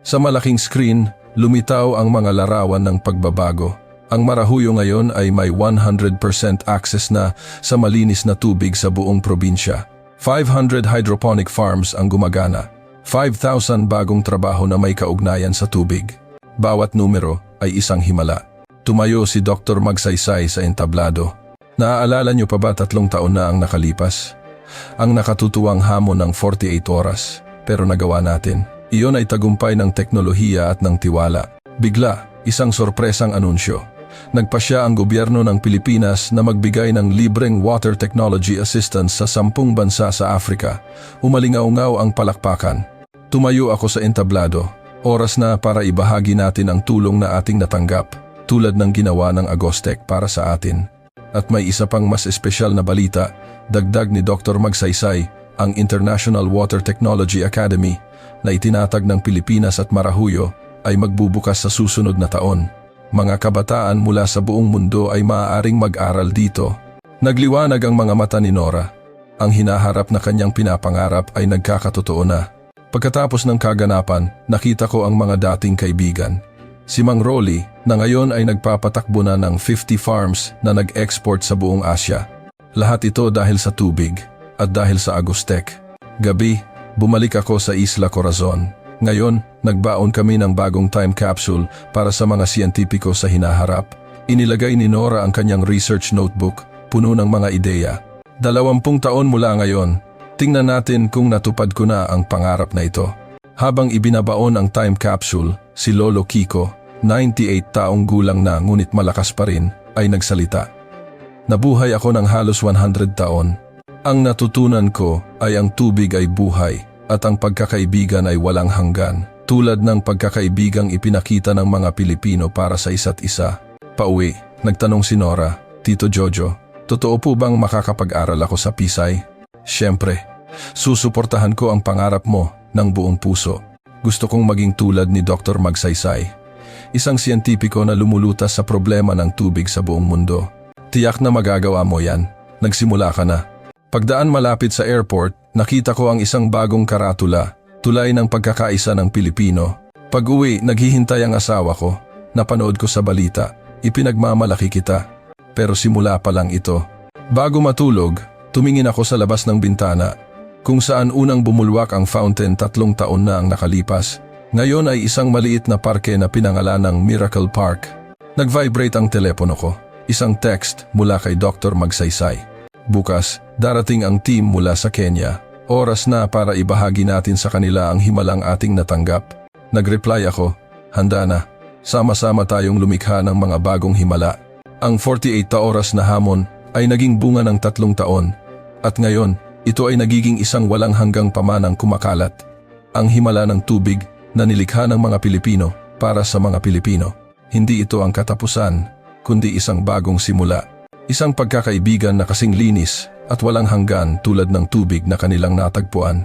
Sa malaking screen, lumitaw ang mga larawan ng pagbabago. Ang Marahuyo ngayon ay may 100% access na sa malinis na tubig sa buong probinsya. 500 hydroponic farms ang gumagana. 5,000 bagong trabaho na may kaugnayan sa tubig. Bawat numero ay isang himala. Tumayo si Dr. Magsaysay sa entablado. Naaalala niyo pa ba 3 taon na ang nakalipas? Ang nakatutuwang hamon ng 48 oras. Pero nagawa natin. Iyon ay tagumpay ng teknolohiya at ng tiwala. Bigla, isang sorpresang anunsyo. Nagpasya ang gobyerno ng Pilipinas na magbigay ng libreng water technology assistance sa 10 bansa sa Africa. Umalingaw-ngaw ang palakpakan. Tumayo ako sa entablado. Oras na para ibahagi natin ang tulong na ating natanggap, tulad ng ginawa ng Agostec para sa atin. At may isa pang mas espesyal na balita, dagdag ni Dr. Magsaysay, ang International Water Technology Academy na itinatag ng Pilipinas at Marahuyo ay magbubukas sa susunod na taon. Mga kabataan mula sa buong mundo ay maaaring mag-aral dito. Nagliwanag ang mga mata ni Nora. Ang hinaharap na kanyang pinapangarap ay nagkakatotoo na. Pagkatapos ng kaganapan, nakita ko ang mga dating kaibigan. Si Mang Rolly, na ngayon ay nagpapatakbo na ng 50 farms na nag-export sa buong Asya. Lahat ito dahil sa tubig at dahil sa Agostec. Gabi, bumalik ako sa Isla Corazon. Ngayon, nagbaon kami ng bagong time capsule para sa mga siyentipiko sa hinaharap. Inilagay ni Nora ang kanyang research notebook, puno ng mga ideya. 20 taon mula ngayon, tingnan natin kung natupad ko na ang pangarap na ito. Habang ibinabaon ang time capsule, si Lolo Kiko, 98 taong gulang na ngunit malakas pa rin, ay nagsalita. Nabuhay ako ng halos 100 taon. Ang natutunan ko ay ang tubig ay buhay at ang pagkakaibigan ay walang hanggan. Tulad ng pagkakaibigang ipinakita ng mga Pilipino para sa isa't isa. Pauwi, nagtanong si Nora, Tito Jojo, totoo po bang makakapag-aral ako sa Pisay? Siyempre, susuportahan ko ang pangarap mo ng buong puso. Gusto kong maging tulad ni Dr. Magsaysay, isang siyentipiko na lumulutas sa problema ng tubig sa buong mundo. Tiyak na magagawa mo yan. Nagsimula ka na. Pagdaan malapit sa airport, nakita ko ang isang bagong karatula, tulay ng pagkakaisa ng Pilipino. Pag-uwi, naghihintay ang asawa ko. Napanood ko sa balita. Ipinagmamalaki kita. Pero simula pa lang ito. Bago matulog, tumingin ako sa labas ng bintana, kung saan unang bumulwak ang fountain 3 taon na ang nakalipas. Ngayon ay isang maliit na parke na pinangalan ng Miracle Park. Nag-vibrate ang telepono ko. Isang text mula kay Dr. Magsaysay. Bukas, darating ang team mula sa Kenya. Oras na para ibahagi natin sa kanila ang himalang ating natanggap. Nag-reply ako, handa na. Sama-sama tayong lumikha ng mga bagong himala. Ang 48 oras na hamon ay naging bunga ng 3 taon. At ngayon, ito ay nagiging isang walang hanggang pamanang kumakalat. Ang himala ng tubig na nilikha ng mga Pilipino para sa mga Pilipino. Hindi ito ang katapusan, kundi isang bagong simula. Isang pagkakaibigan na kasing linis at walang hanggan tulad ng tubig na kanilang natagpuan.